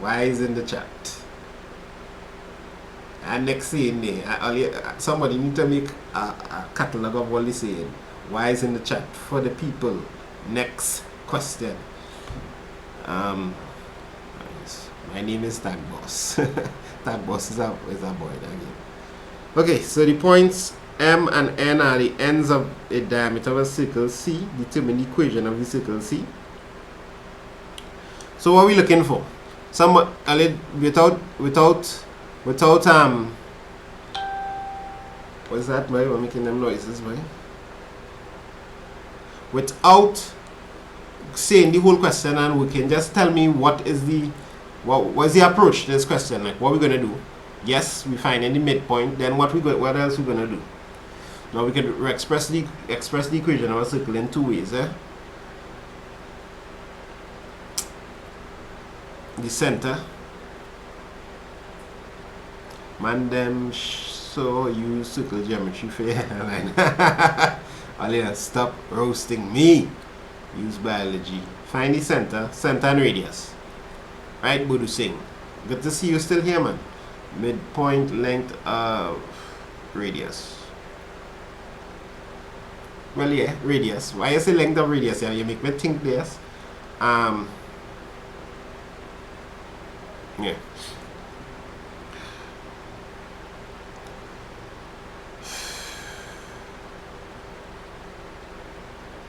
Wise in the chat. And next saying there, somebody need to make a catalog of what they saying. Wise in the chat for the people. Next question. My name is Tag Boss. Tag Boss is a boy again. Okay, so the points M and N are the ends of a diameter of a circle C. Determine the equation of the circle C. So what are we looking for? Without what's that, boy? We're making them noises, boy. Without saying the whole question, and we can just tell me what's the approach to this question, like what we're gonna do. Yes, we find the midpoint. Then what else we gonna do? Now we can express the equation of a circle in two ways. The center. Man, them so use circle geometry for your line. Alia, stop roasting me. Use biology. Find the center and radius. Right, Budu Singh? Good to see you still here, man. Midpoint, length of radius. Well, yeah, radius. Why you say length of radius? Yeah, you make me think this. Yeah.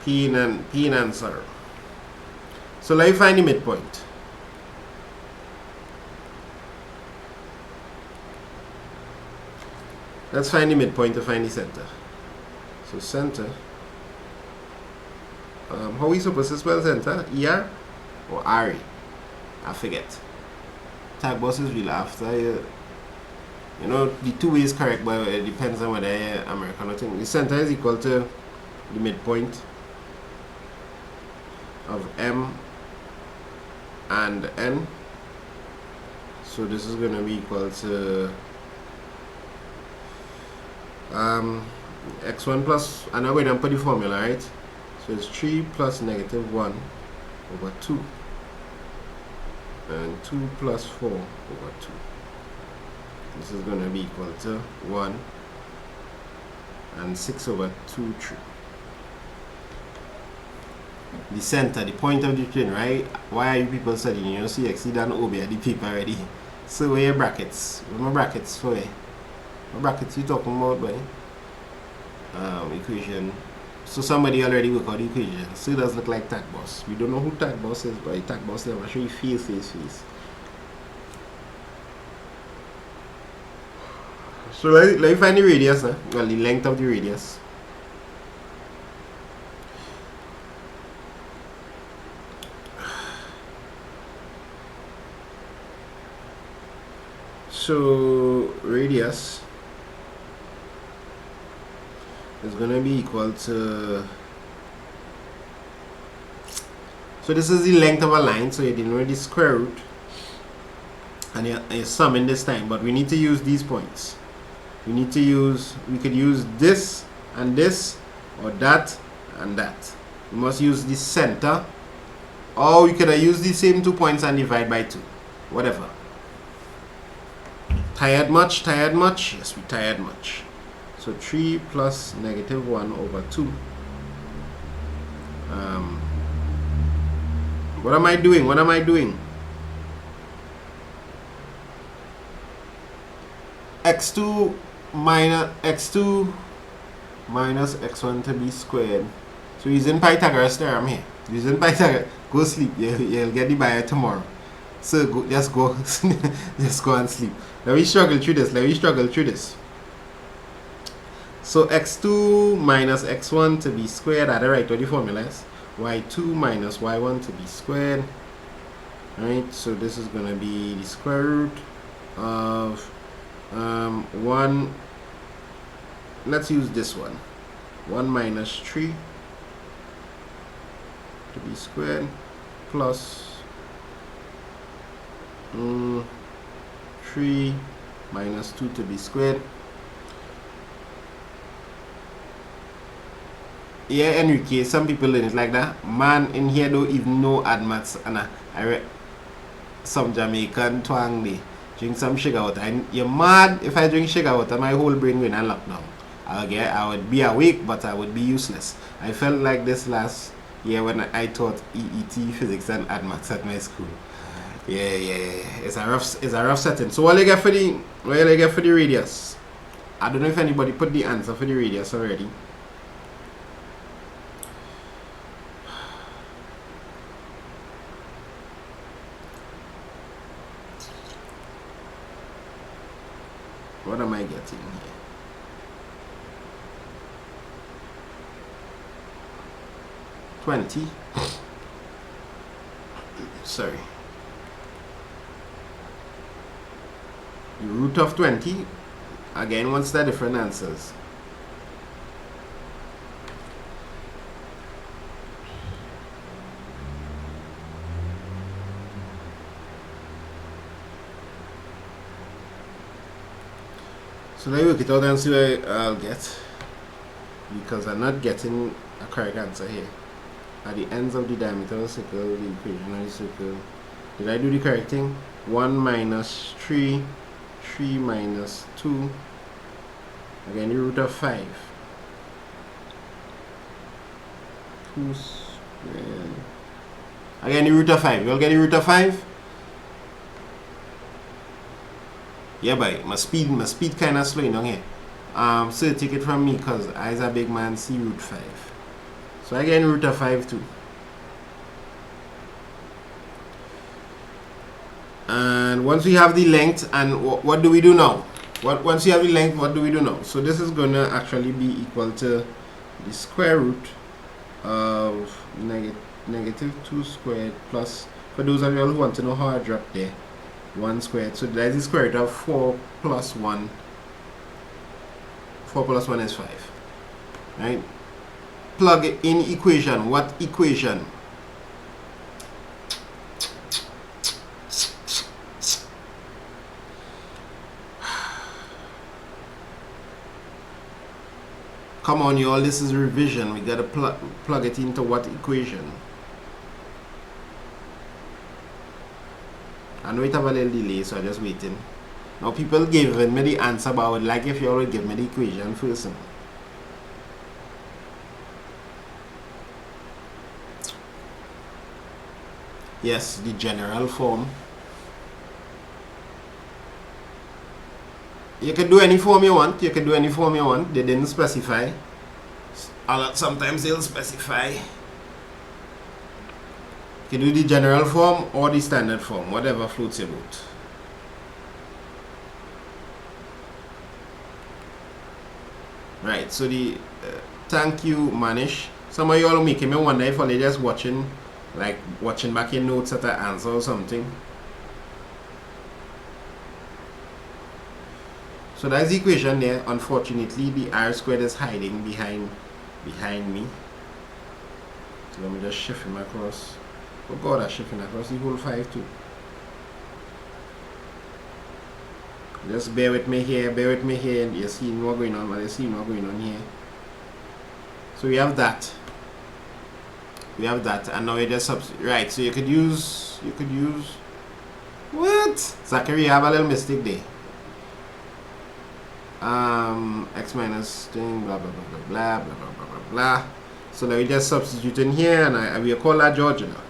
P in answer. So let me find the midpoint. Let's find the midpoint to find the center. So center. How are we supposed to spell center? ER or RE? I forget. Tag Boss is real after you know the two ways correct, but it depends on whether you're American or thing. The center is equal to the midpoint of m and n. So this is going to be equal to x1 plus, and I'm going to put the formula, right? So it's 3 plus negative 1 over 2 and 2 plus 4 over 2. This is going to be equal to 1 and 6 over 2, 3. The center, the point of the train, right? Why are you people studying? You know, CSEC done OB at the paper already. So where your brackets? Where my brackets for you? What brackets you talking about, boy? Equation. So somebody already worked out the equation. So it does look like tag boss. We don't know who tag boss is, but tag boss never show you face. So let me find the radius, well, the length of the radius. So radius is going to be equal to, so this is the length of a line, so you didn't know the square root, and you're summing this time, but we need to use these points. We could use this and this, or that and that. We must use the center, or we could have used the same 2 points and divide by 2, whatever. Tired much? Yes, we tired much. So 3 plus negative 1 over 2. What am I doing? x2 minus x1 to be squared. So using Pythagoras theorem here. Go sleep. You'll get the buyer tomorrow. So just go and sleep. Let me struggle through this. So x2 minus x1 to be squared. Are the right of the formulas? y2 minus y1 to be squared. Right. So this is going to be the square root of 1. Let's use this one. 1 minus 3 to be squared plus 3 minus 2 to be squared. Yeah, Enrique, some people learn it like that. Man in here don't even know add maths, and I read some Jamaican twang day. Drink some sugar water. And you're mad if I drink sugar water, my whole brain will not lock down. I would be awake, but I would be useless. I felt like this last year when I taught EET, physics, and add maths at my school. Yeah. It's a rough setting. So what do you get for the radius? I don't know if anybody put the answer for the radius already. What am I getting here? $20. Sorry. The root of 20. Again, what's the different answers? So let me work it out and see what I'll get, because I'm not getting a correct answer here. At the ends of the diameter of the circle, the equation of the circle. Did I do the correct thing? 1 minus 3, 3 minus 2, again the root of 5. 2 squared. Again the root of 5. You all get the root of 5? Yeah, boy, my speed kind of slowing down here. So take it from me, because I as a big man see root 5. So I get root of 5 too. And once we have the length, and what do we do now? Once you have the length, what do we do now? So this is going to actually be equal to the square root of negative 2 squared plus, for those of you who want to know how I dropped there, 1 squared. So that is the square root of 4 plus 1. 4 plus 1 is 5. Right? plug in equation. What equation? Come on, y'all, this is revision. We gotta plug it into what equation? I know it have a little delay, so I'm just waiting. Now people giving me the answer, but I would like if you already give me the equation first. Yes, the general form. You can do any form you want. You can do any form you want. They didn't specify. Sometimes they'll specify. You can do the general form or the standard form, whatever floats your boat. Right, so the thank you, Manish. Some of you all making me wonder if you're just watching, like watching back your notes at the answer or something. So that's the equation there. Unfortunately, the r squared is hiding behind me. So let me just shift him across. Oh God, I'm shifting across the whole 5 too. Just bear with me here, and you're seeing what's going on, but you're seeing what's going on here. So we have that. And now we just right. So you could use what? Zachary, you have a little mistake there. X minus thing, blah blah blah blah blah blah blah blah blah. So now we just substitute in here, and we call that George now.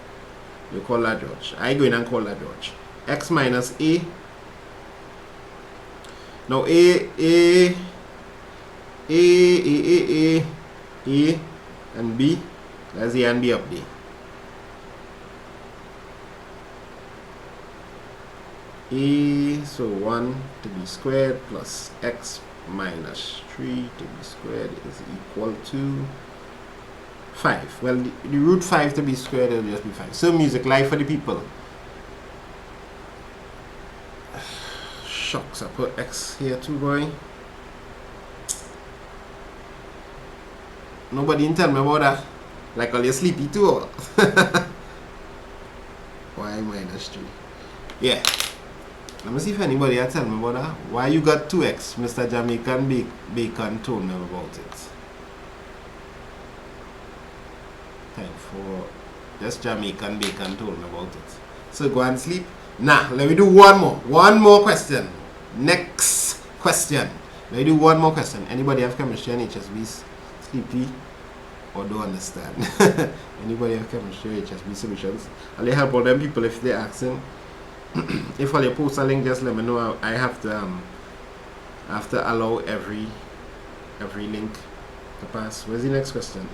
You call that George. I go in and call that George. X minus a. Now a and b. That's a and b up there. A, so 1 to be squared plus x minus 3 to be squared is equal to 5. Well, the root 5 to be squared will just be 5. So music live for the people. Shucks, I put x here too, boy. Nobody didn't tell me about that. Like, are you sleepy too? Y minus 3. Yeah. Let me see if anybody will tell me about that. Why you got 2x? Mr. Jamaican Bacon told me about it. Time for just Jamaican Bacon told me about it. So go and sleep. Nah, let me do one more. One more question. Next question. Let me do one more question. Anybody have chemistry and HSB sleepy or don't understand? Anybody have chemistry or HSB solutions? I'll help all them people if they're asking. If all you post a link, just let me know. I have to allow every link to pass. Where's the next question?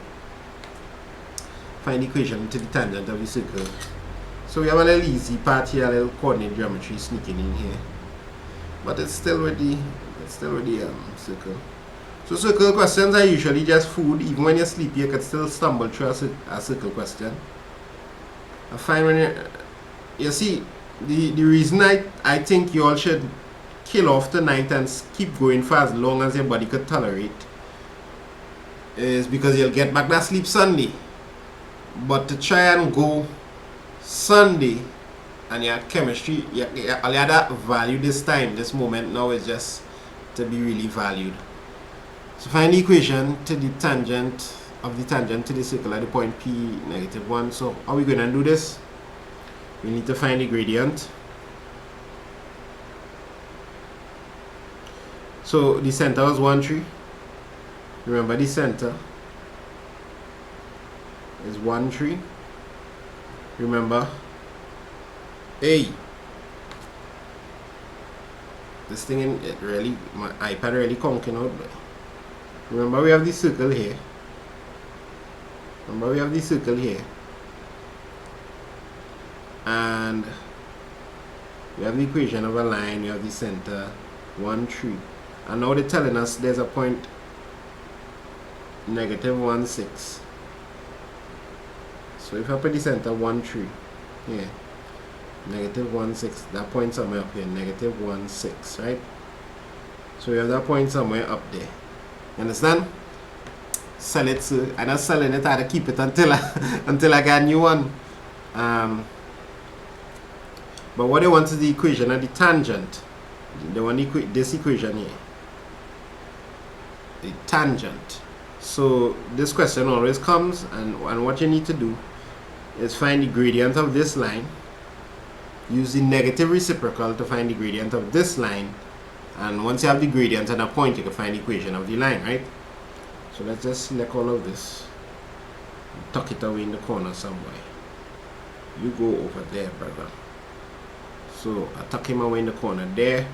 Find the equation to the tangent of the circle. So we have a little easy part here, a little coordinate geometry sneaking in here, but it's still with the circle. So circle questions are usually just food. Even when you're sleepy, you can still stumble through a circle question. I find when you see. The reason I think you all should kill off tonight and keep going for as long as your body could tolerate is because you'll get back that sleep Sunday. But to try and go Sunday and your chemistry, all you had that value this time, this moment now is just to be really valued. So find the equation to the tangent of the tangent to the circle at the point P -1. So how are we going to do this? We need to find the gradient. So the center was 1, 3. Remember the center is 1, 3. Remember, hey, this thing in it really, my iPad really conking out. But remember we have the circle here. And we have the equation of a line, we have the center 1, 3, and now they're telling us there's a point -1, 6. So if I put the center 1, 3 here, -1, 6, that point somewhere up here, -1, 6, right? So we have that point somewhere up there. You understand? sell it, so I'm not selling it, I had to keep it until I get a new one. But what they want is the equation of the tangent. They want this equation here, the tangent. So this question always comes, and what you need to do is find the gradient of this line, use the negative reciprocal to find the gradient of this line, and once you have the gradient and a point, you can find the equation of the line, right? So let's just select all of this, tuck it away in the corner somewhere. You go over there, brother. So I tuck him away in the corner there.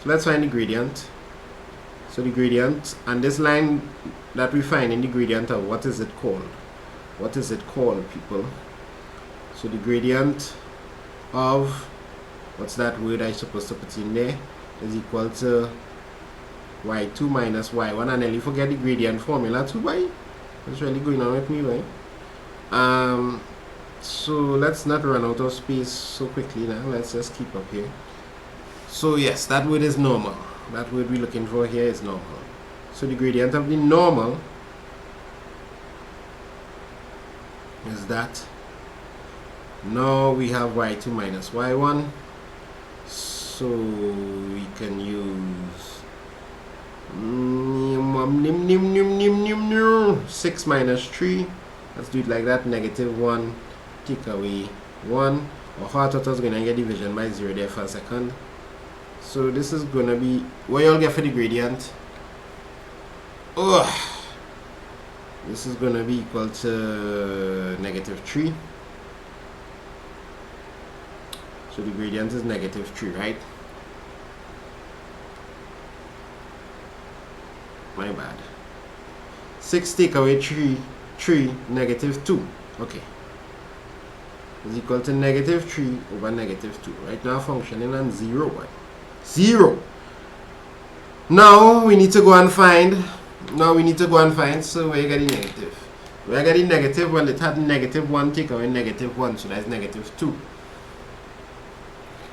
So let's find the gradient. So the gradient, and this line that we find in the gradient of, what is it called? What is it called, people? So the gradient of, what's that word I supposed to put in there, is equal to y2 minus y1. And then you forget the gradient formula too, why? What's really going on with me, right? So let's not run out of space so quickly now. Let's just keep up here. So yes, that word is normal. That word we're looking for here is normal. So the gradient of the normal is that. Now we have y2 minus y1. So we can use 6 minus 3. Let's do it like that. -1. Take away 1. Or how I thought I was going to get division by 0 there for a second. So this is going to be, what y'all get for the gradient? This is going to be equal to -3. So the gradient is -3, right? My bad. 6 take away 3, -2. Okay. Is equal to -3 over -2. Right now functioning on 0, right? 0. Now we need to go and find. So where you get the negative? Where I get the negative? Well, it had -1 take away -1, so that's -2.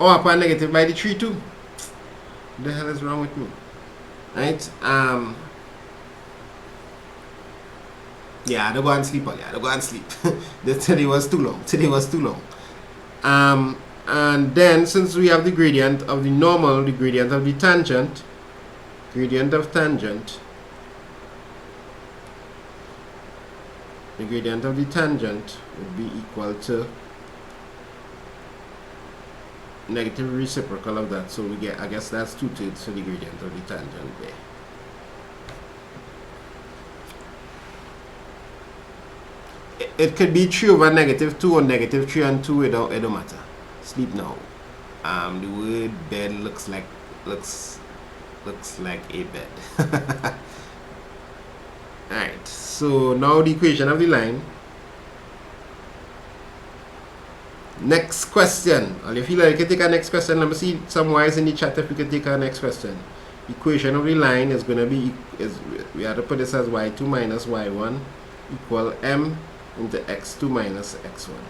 Oh, upon negative by the 3 too. What the hell is wrong with me? Right? Yeah, I don't go and sleep on. Yeah, I don't go and sleep. Today was too long. And then since we have the gradient of the normal, the gradient of the tangent, gradient of tangent would be equal to negative reciprocal of that. So we get, I guess that's 2/3 for the gradient of the tangent there. It could be 3 over -2 or -3 and 2. It don't matter. Sleep now. The word bed looks like a bed. Alright, so now the equation of the line. Next question. And if you like, you can take our next question. Let me see some wise in the chat if we can take our next question. Equation of the line is going to be, we have to put this as y2 minus y1 equal m into x2 minus x1.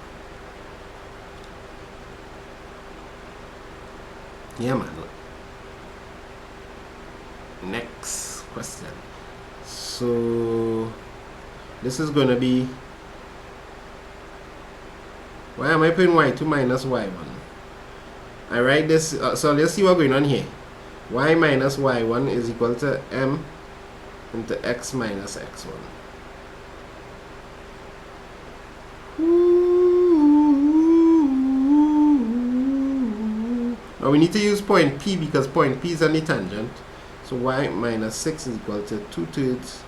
Yeah, man. Next question. So this is going to be, why am I putting y2 minus y1? I write this, so let's see what's going on here. Y minus y1 is equal to m into x minus x1. Now we need to use point P because point P is on the tangent. So y minus 6 is equal to 2/3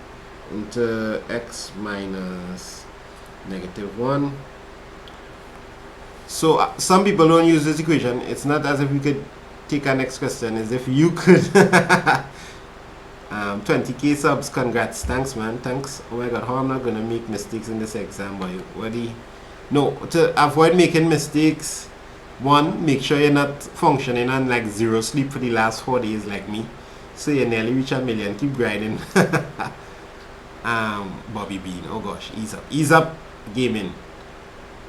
into x minus -1. So some people don't use this equation. It's not as if we could take our next question, as if you could. 20k subs, congrats. Thanks, man. Thanks. Oh my god, how I'm not gonna make mistakes in this exam, boy. No, to avoid making mistakes, one, make sure you're not functioning on like 0 sleep for the last 4 days like me. So you nearly reach 1 million. Keep grinding. Bobby Bean. Oh gosh, ease up gaming.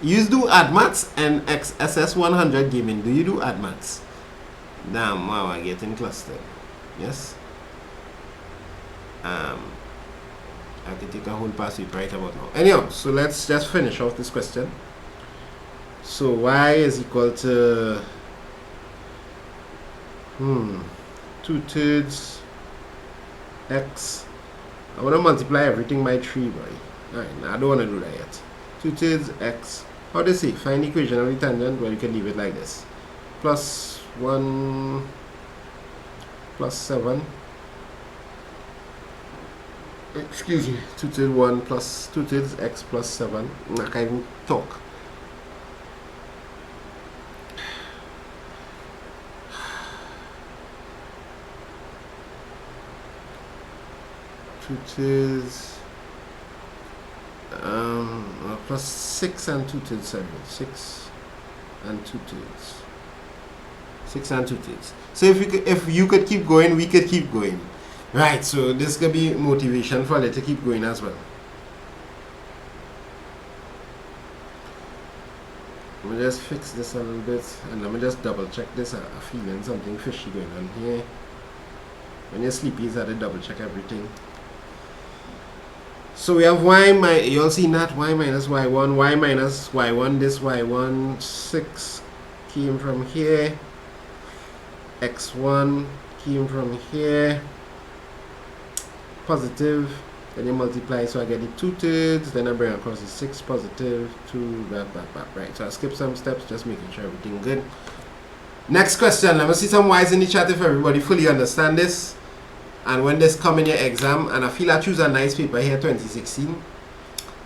You do AdMaths and SS100 gaming. Do you do AdMaths? Damn, wow, I'm getting clustered. Yes. I could take a whole pass with right about now. Anyhow, so let's just finish off this question. So y is equal to 2/3 x. I want to multiply everything by 3, boy. Alright, nah, I don't want to do that yet. 2/3 x. How do you see? Find the equation of the tangent. Well, you can leave it like this. Plus 1 plus 7. Excuse me. 2/3 1 plus 2/3 x plus 7. I can't even talk. Plus 6 and 2/3, sorry, 6 and 2/3. 6 and 2/3. So if you could keep going, we could keep going. Right, so this could be motivation for it to keep going as well. Let me just fix this a little bit, and let me just double check this. I'm feeling something fishy going on here. When you're sleepy, you have to double check everything. So we have you all seen that? Y minus y1, y minus y1, this y1, 6 came from here, x1 came from here, positive, then you multiply, so I get the 2/3, then I bring across the 6 positive, 2, back, right. So I skip some steps, just making sure everything good. Next question, let me see some y's in the chat if everybody fully understand this. And when this come in your exam, and I feel I choose a nice paper here, 2016,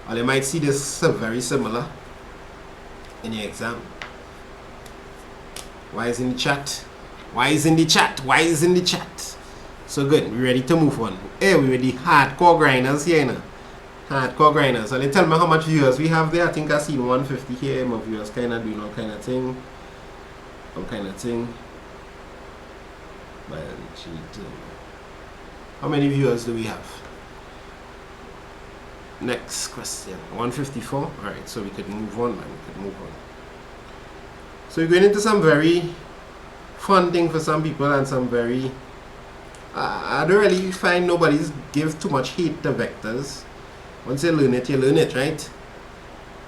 or you might see this very similar in your exam. Why is in the chat? Why is in the chat? Why is in the chat? So good, we ready to move on. Hey, we ready hardcore grinders here now. Hardcore grinders. So they tell me how much viewers we have there. I think I seen 150 here. My viewers kind of doing all kind of thing. How many viewers do we have? Next question. 154. Alright, so we could move on, man. We could move on. So we're going into some very fun thing for some people and some very... I don't really find nobody's give too much hate to vectors. Once you learn it, right?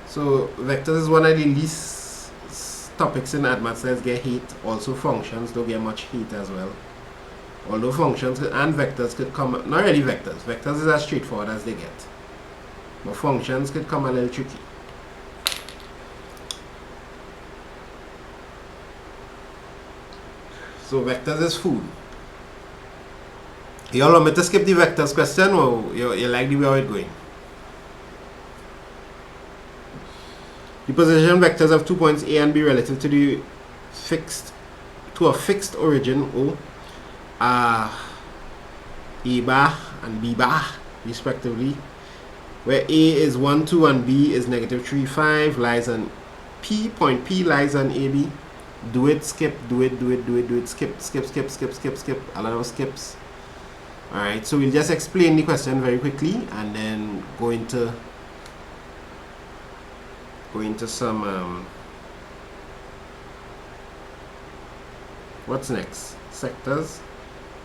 So vectors is one of the least topics in maths that get hate. Also functions don't get much hate as well. Although functions and vectors could come, not really vectors. Vectors is as straightforward as they get. But functions could come a little tricky. So vectors is food. You all want me to skip the vectors question, or you like the way how it's going? The position vectors of 2 points A and B relative to a fixed origin O, A bar and B bar respectively, where A is 1, 2 and B is negative 3, 5 lies on P, point P lies on AB. Do it, skip, do it, skip, a lot of skips. Alright, so we'll just explain the question very quickly and then go into some what's next? Sectors.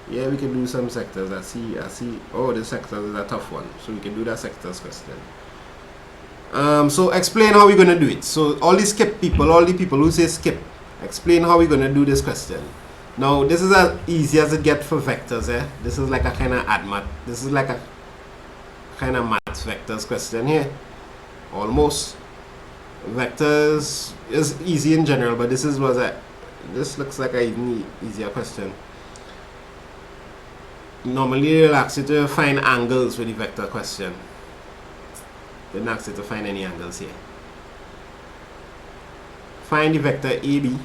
Yeah, we can do some sectors. I see. Oh, the sectors is a tough one, so we can do that sectors question. So explain how we're gonna do it. So all the skip people, all the people who say skip, explain how we're gonna do this question. Now this is as easy as it gets for vectors. This is like a kind of math. This is like a kind of maths vectors question here. Almost. Vectors is easy in general, but this looks like an easier question. Normally they'll ask you to find angles with the vector question. They don't ask you to find any angles here. Find the vector AB.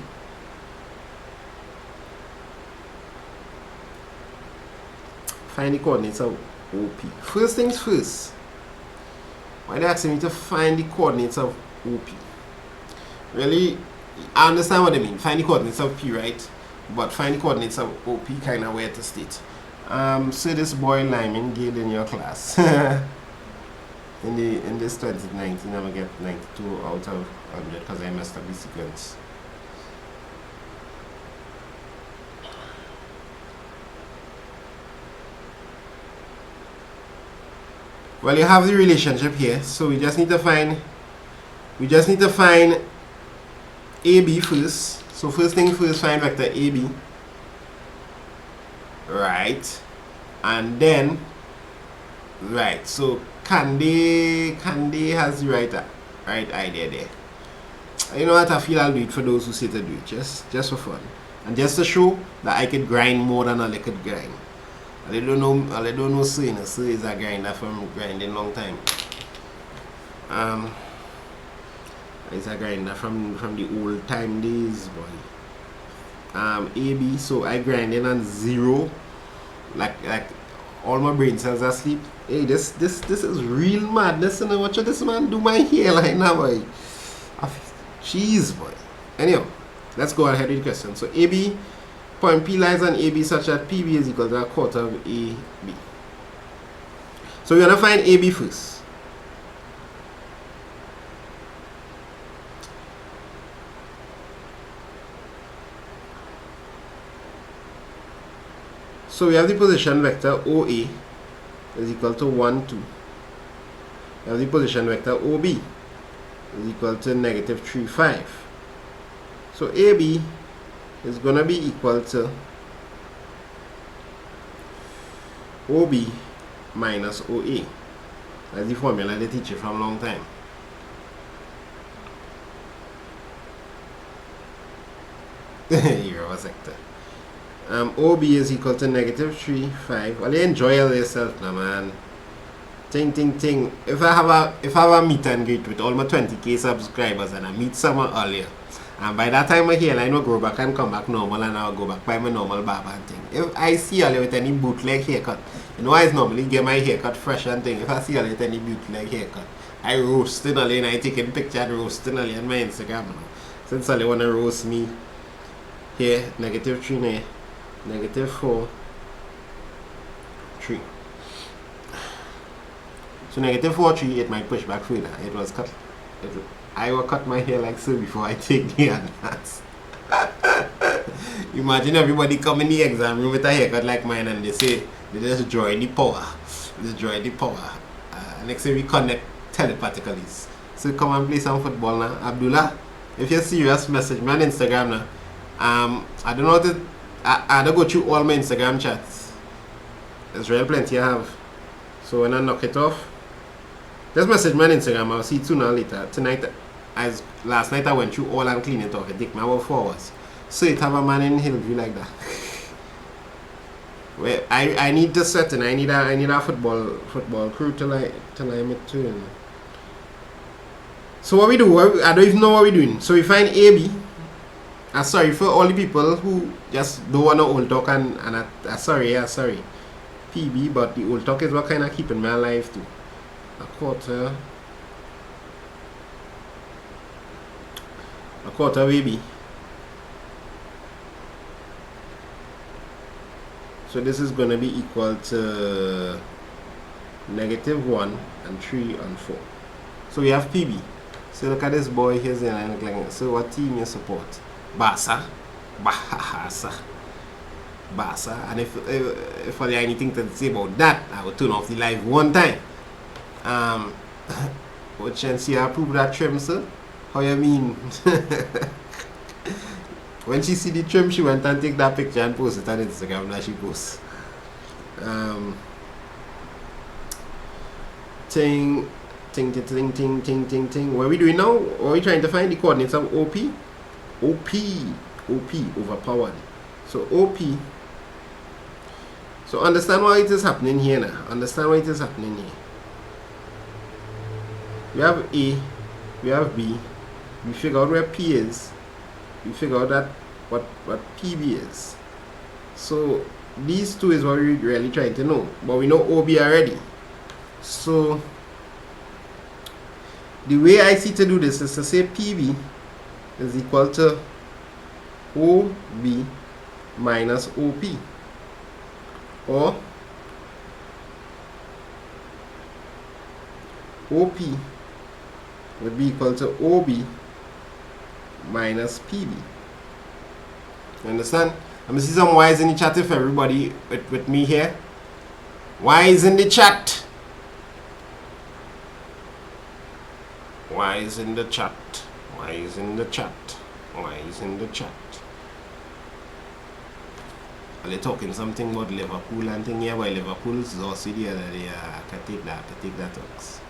Find the coordinates of OP. First things first. Why are they asking me to find the coordinates of OP? Really, I understand what they mean. Find the coordinates of P, right? But find the coordinates of OP kind of weird to state. Say this boy Lyman Gale in your class. in this 2019, I'm gonna get 92 out of 100 because I messed up the sequence. Well, you have the relationship here, so we just need to find AB first. So first thing first, find vector AB, right? And then so Candy has the right idea there. You know what, I feel I'll do it for those who say to do it, just for fun, and just to show that I could grind more than a liquid grind. I don't know Sir is a grinder from grinding long time. It's a grinder from the old time days, boy. AB, so I grinding on 0, like all my brain cells are asleep. Hey, this is real madness, and watch this man do my hair like now, boy. Jeez, boy. Anyhow, let's go ahead with the question. So AB, point P lies on AB such that PB is equal to a quarter of AB. So we're gonna find AB first. So we have the position vector OA is equal to 1, 2. We have the position vector OB is equal to negative 3, 5. So AB is going to be equal to OB minus OA. That's the formula they teach you from a long time. You're a sector. OB is equal to negative 3, 5. Well, you enjoy yourself now, man. Ting. If I have a meet and greet with all my 20k subscribers and I meet someone earlier, and by that time my hairline will grow back and come back normal, and I'll go back by my normal barber and thing. If I see earlier with any bootleg haircut, you know I normally get my haircut fresh and thing. If I see earlier with any bootleg haircut, I roasting early and I taking picture and roasting early on my Instagram now. Since earlier wanna roast me here, negative 3 there. Negative 4, 3. So negative 4, 3, it might push back further. It was cut. I will cut my hair like so before I take the advance. Imagine everybody come in the exam room with a haircut like mine and they say, they just join the power. Next thing we connect telepathically. So come and play some football now. Abdullah, if you're serious, message me on Instagram now. I don't know what I don't go through all my Instagram chats. There's real plenty I have. So when I knock it off, just message me on Instagram. I'll see it sooner or later. Tonight, as last night I went through all and clean it off. It take me about 4 hours. So it have a man in Hillview like that. Well, I need to set and I need a football crew to meet too. You know. So what we do? I don't even know what we're doing. So we find AB. Sorry for all the people who just don't want to old talk and sorry. PB, but the old talk is what kind of keeping me alive too. A quarter AB. So this is going to be equal to negative 1 and 3 and 4. So we have PB. So look at this boy here's the line like that. So what team you support? Barca, and if I have anything to say about that, I will turn off the live one time. What chance you approve that trim, sir? How you mean? When she see the trim, she went and take that picture and post it on Instagram. That she posts. Ting. What are we doing now? Are we trying to find the coordinates of OP? OP overpowered. So OP. So understand why it is happening here now. We have A, we have B. We figure out where P is. We figure out that what PB is. So these two is what we're really trying to know. But we know OB already. So the way I see to do this is to say PB is equal to OB minus OP, or OP would be equal to OB minus PB. You understand? Let me see some Y's in the chat if everybody with me here. Y's in the chat. Why is in the chat? Why is in the chat? Why is in the chat? Are they talking something about Liverpool and thing here? Why Liverpool's also the other day? I can take that talks.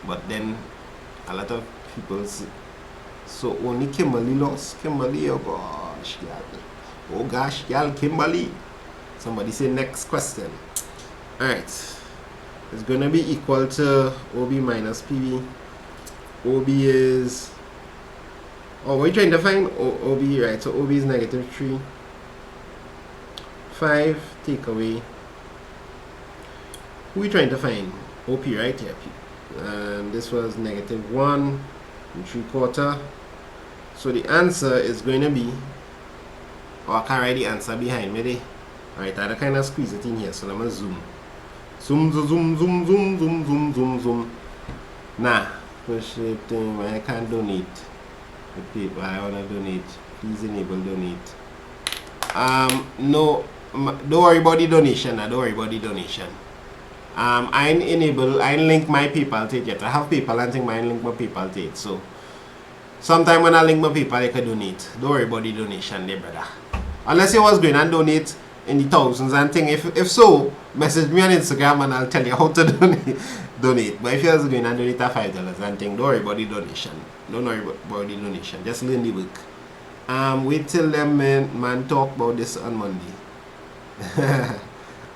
But then a lot of people say, so only Kimberly lost. Kimberly, oh gosh, girl. Oh gosh, girl, Kimberly. Somebody say next question. Alright. It's going to be equal to OB minus PB. OB is... Oh, we're trying to find OB, right? So OB is negative 3. 5 take away. Who are we trying to find? OP, right? Yeah, P. And this was negative 1 and 3/4. So the answer is going to be... Oh, I can't write the answer behind me there. Alright, I kind of squeeze it in here, so let me zoom. Zoom, zoom, zoom, zoom, zoom, zoom, zoom, zoom, zoom. Nah, push it in. I can't donate. The paper I want to donate. Please enable donate. No, don't worry about the donation. Don't worry about the donation. I link my PayPal to it yet. I have PayPal and think I link my PayPal to it. So, sometime when I link my PayPal, I can donate. Don't worry about the donation there, brother. Unless you was going and donate in the thousands and thing. If so, message me on Instagram and I'll tell you how to donate. But if you was going and donate $5 and thing, don't worry about the donation. Don't worry about the donation. Just learn the book. Wait till them man talk about this on Monday.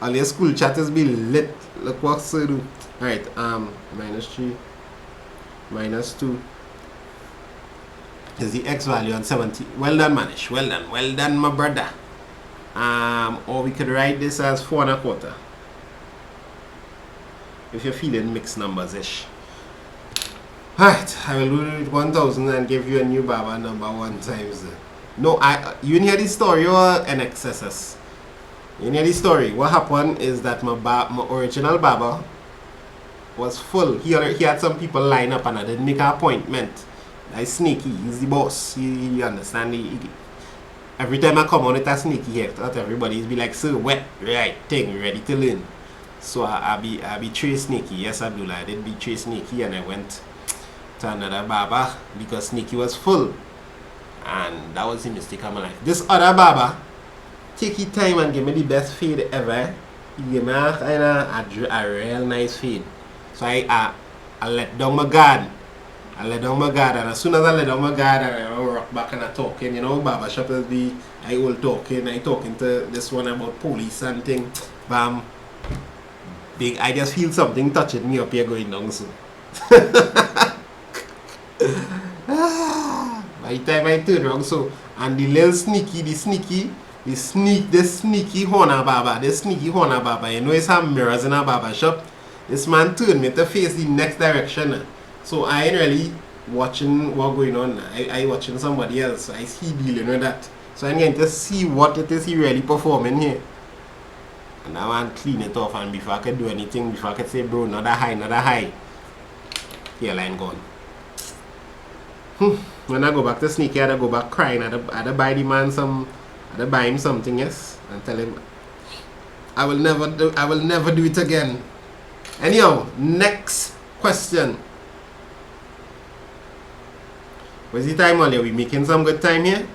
All your school chatters be lit. Look what's to do. Alright, minus 3 minus 2 is the x value on 70. Well done, Manish. Well done, my brother. Or we could write this as 4 1/4. If you're feeling mixed numbers ish. Alright, I will do it 1000 and give you a new Baba number 1 times. No, you hear the story or NXSS? You hear the story? What happened is that my original Baba was full. He had some people line up and I didn't make an appointment. I sneaky. He's the boss. You understand? Every time I come on it, I sneaky here. Not everybody's be like, sir, wet, right thing, ready to learn. So I be trey sneaky. Yes, Abdullah, I did be trey sneaky and I went to another Baba because sneaky was full. And that was the mistake of my life. This other Baba, take your time and give me the best fade ever. He gave me a real nice fade. So I let down my guard. And as soon as I let down my guard, I rock back and I talking. You know, barber shoppers be, I all talking. I talking to this one about police and thing. Bam. Big, I just feel something touching me up here going down so. By the time I turn around so, and the little sneaky Horner Baba, you know it's have mirrors in a barber shop. This man turned me to face the next direction. So I ain't really watching what going on. I watching somebody else. So I see dealing with that. So I'm going to see what it is he really performing here. And I want to clean it off, and before I could do anything, before I could say, bro, another high. Here line gone. When I go back to sneaky, I go back crying. I buy the man I buy him something, yes, and tell him I will never do it again. Anyhow, next question. What's the time, Ollie? Are we making some good time here?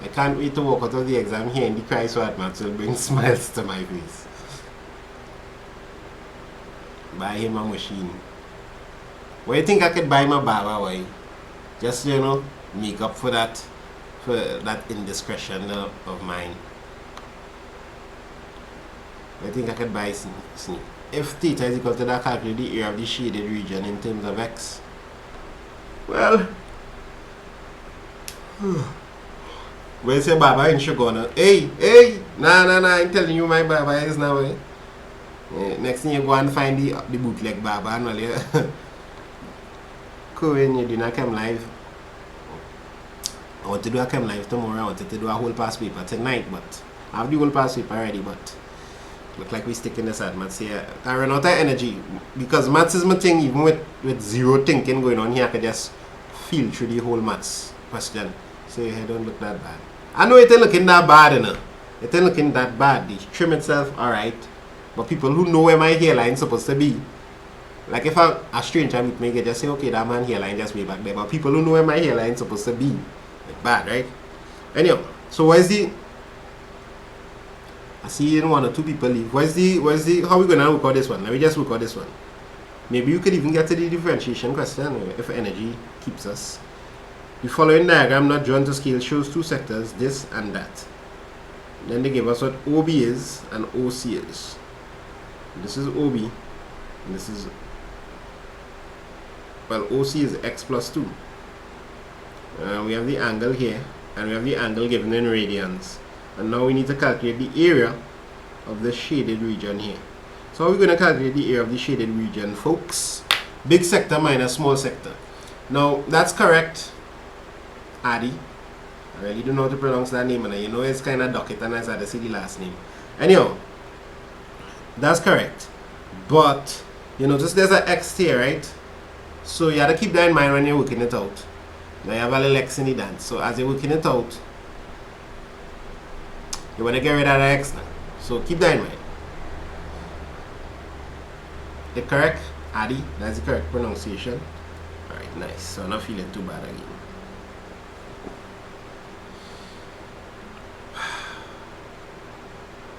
I can't wait to walk out of the exam here in the Christ Word Maths will bring smiles to my face. Buy him a machine. What do you think I could buy my Baba? Why? Just, you know, make up for that indiscretion of mine. I think I could buy sneak. If theta is equal to that, calculate the area of the shaded region in terms of x. Well, where's your Baba in Shagona? Hey, nah, I'm telling you my Baba is now. Next thing you go and find the bootleg Baba and all you. Cool, when you do not come live. I want to do a chem live tomorrow. I wanted to do a whole past paper tonight, but I have the whole past paper already, but look like we stick in the side maths here. I run out of energy because maths is my thing. Even with zero thinking going on here, I could just feel through the whole maths question. So your head don't look that bad. I know it ain't looking that bad, you know. It ain't looking that bad. The trim itself, alright. But people who know where my hairline supposed to be, like if a stranger meet me, they just say, okay, that man hairline just way back there. But people who know where my hairline supposed to be, like bad, right? Anyhow, so where's the... I see one or two people leave. Where's the... How are we gonna work out this one? Let me just work out this one. Maybe you could even get to the differentiation question if energy keeps us. The following diagram not drawn to scale shows two sectors, this and that. Then they give us what OB is and OC is. This is OB, and this is, well, OC is x plus 2. We have the angle here, and we have the angle given in radians. And now we need to calculate the area of the shaded region here. So how are we going to calculate the area of the shaded region, folks? Big sector minus small sector. Now, that's correct, Adi. I really don't know how to pronounce that name, and you know it's kind of docket, and I had to say the last name. Anyhow, that's correct. But, you notice there's an x here, right? So you have to keep that in mind when you're working it out. Now you have a little x in the dance. So as you're working it out, you want to get rid of that x now. So keep that in mind. The correct, Adi, that's the correct pronunciation. Alright, nice. So I'm not feeling too bad again.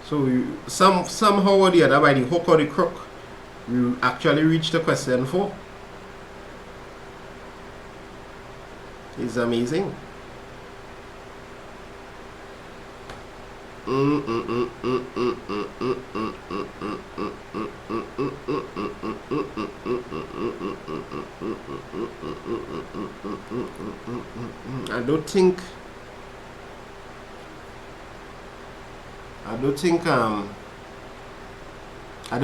So we, somehow or the other, by the hook or the crook, we actually reach the question 4. It's amazing. I don't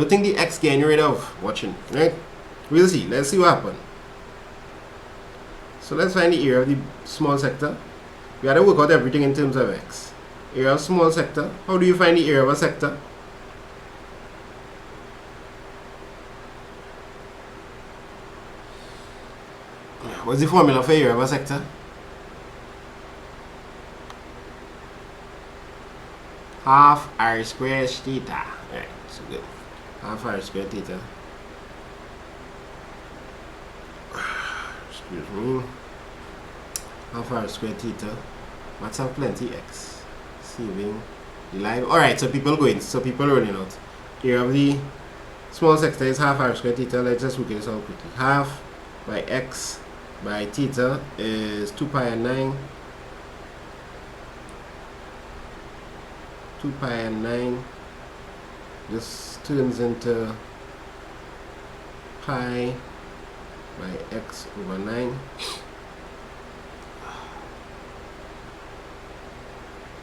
think the x getting rid of watching, right? We'll see. Let's see what happens. So let's find the area of the small sector. We have to work out everything in terms of x. Area of small sector. How do you find the area of a sector? What's the formula for area of a sector? Half r squared theta. Right, so good. Half r squared theta. Excuse me. Half r squared theta. Let's have plenty x. Saving the live. Alright, so people going. So people running out. Area of the small sector is half r squared theta. Let's just look at this out quickly. Half by x by theta is 2 pi and 9. 2 pi and 9. This turns into pi by x over 9.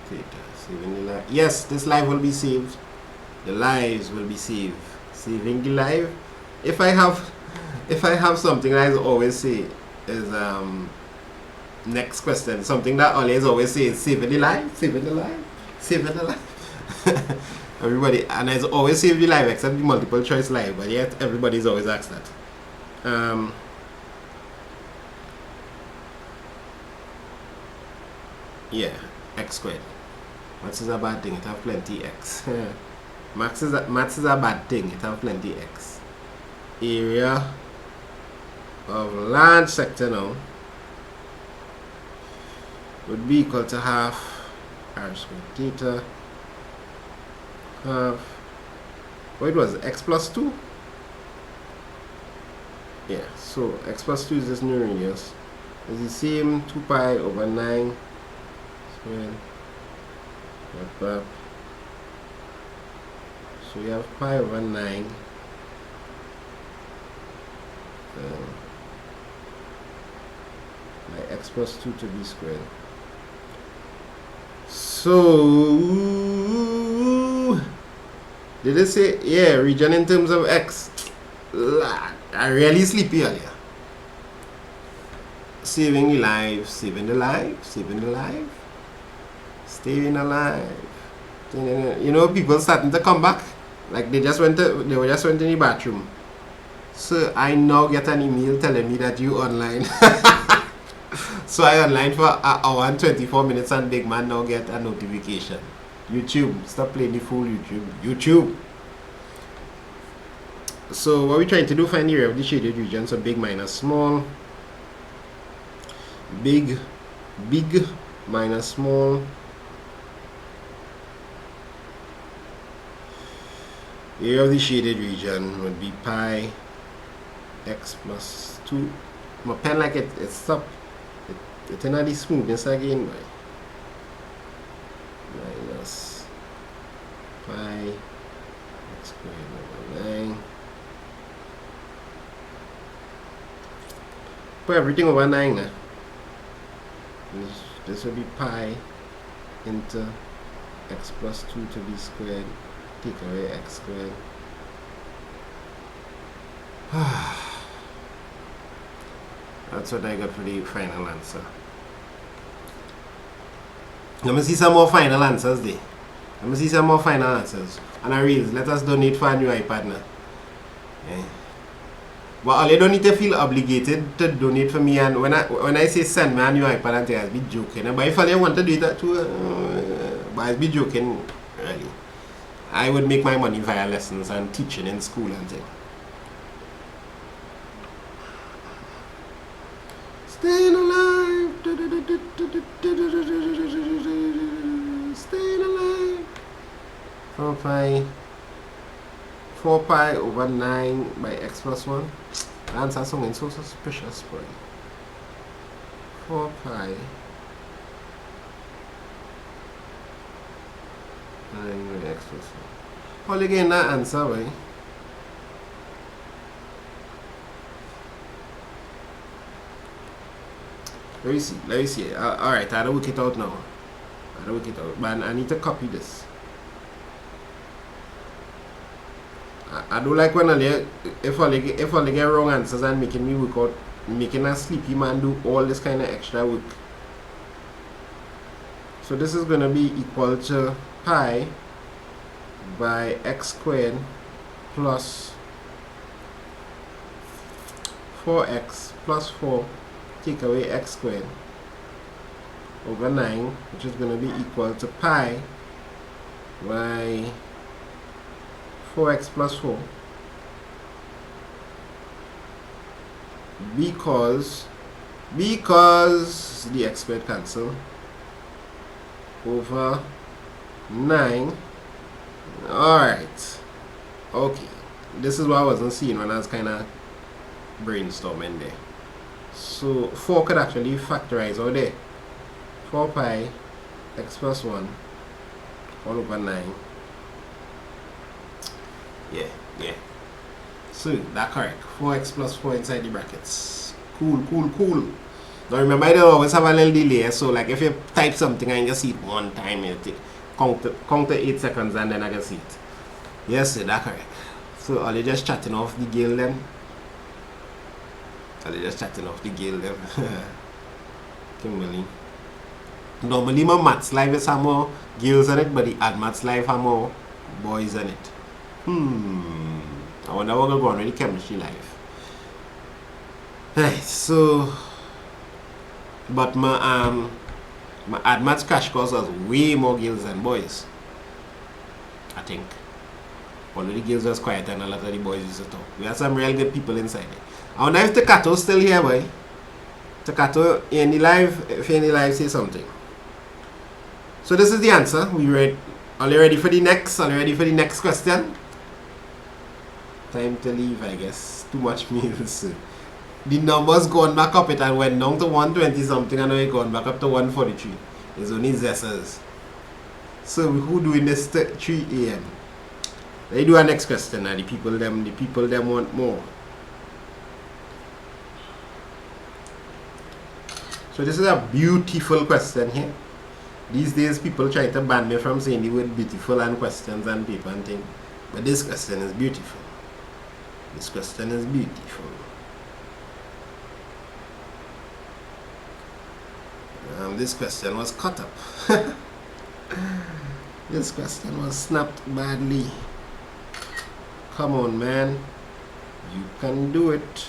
Theta. Saving the live. Yes, this live will be saved. The lives will be saved. Saving the live. If I have something I always say is next question. Something that I always say is saving the life, saving the life, saving the life. Everybody, and I always save the live except the multiple choice live, but yet everybody's always asked that. Yeah, x squared. Maths is a bad thing, it have plenty x. Maths is a bad thing, it have plenty x. Area of large sector now would be equal to half r squared theta. What was it? X plus 2? Yeah, so x plus 2 is this new radius. It's the same 2 pi over 9 squared. So we have pi over 9 by x plus 2 to be squared. So did it say, yeah, region in terms of x? I really sleepy earlier. Saving the life, saving the life, saving the life, staying alive. You know, people starting to come back. Like they were just went in the bathroom. So I now get an email telling me that you online. So I online for an hour and 24 minutes and big man now get a notification. YouTube, stop playing the fool. YouTube. So what we're trying to do, find the area of the shaded region. So big minus small, big minus small, area of the shaded region would be pi x plus 2. My pen like it stopped. It's not the smoothness again, right? Minus pi x squared over 9. Put everything over 9 now. This will be pi into x plus 2 to be squared. Take away x squared. That's what I got for the final answer. Let me see some more final answers there. Let me see some more final answers. And I realize, let us donate for a new iPad now. Yeah. But all you don't need to feel obligated to donate for me. And when I say send me a new iPad, and I'll be joking. But if all you want to do that too, but I'll be joking, really. I would make my money via lessons and teaching in school and things. Staying alive. Staying alive. 4 pi over 9 by x plus 1. The answer is something so suspicious, boy. 4 pi 9 by x plus 1. All again that answer, boy. Let me see. Alright, I had to work it out now. But I need to copy this. I don't like when if I get wrong answers and making me work out, making a sleepy man do all this kind of extra work. So this is going to be equal to pi by x squared plus 4x plus 4 take away x squared over 9, which is going to be equal to pi by 4x plus 4, because the x squared cancel, over 9. Alright, okay, this is what I wasn't seeing when I was kind of brainstorming there. So 4 could actually factorize out there. 4 pi x plus 1 all over 9. Yeah. So that's correct. 4x plus 4 inside the brackets. Cool. Now remember, I don't always have a little delay. So like if you type something and you see it one time, you take count 8 seconds and then I can see it. Yes, that's correct. So are they just chatting off the Gale then? Kimberly. Normally my maths live is have more girls in it, but the ad maths live have more boys in it. I wonder what will go on with the chemistry live. Right, so but my ad maths crash course was way more girls than boys, I think. Although the girls was quiet and a lot of the boys used to talk. We had some real good people inside there. I wonder if Takato's still here, boy. Takato, in the live, if you're in the live, say something. So this is the answer. Are you ready for the next question? Time to leave, I guess. Too much meals. The numbers gone back up, it and went down to 120 something, and now it gone back up to 143. It's only Zessers. So who doing this 3 a.m.? They do our next question now. The people them want more. So this is a beautiful question here. These days people try to ban me from saying the word beautiful and questions and paper and thing. But this question is beautiful. This question is beautiful. This question was cut up. This question was snapped badly. Come on, man. You can do it.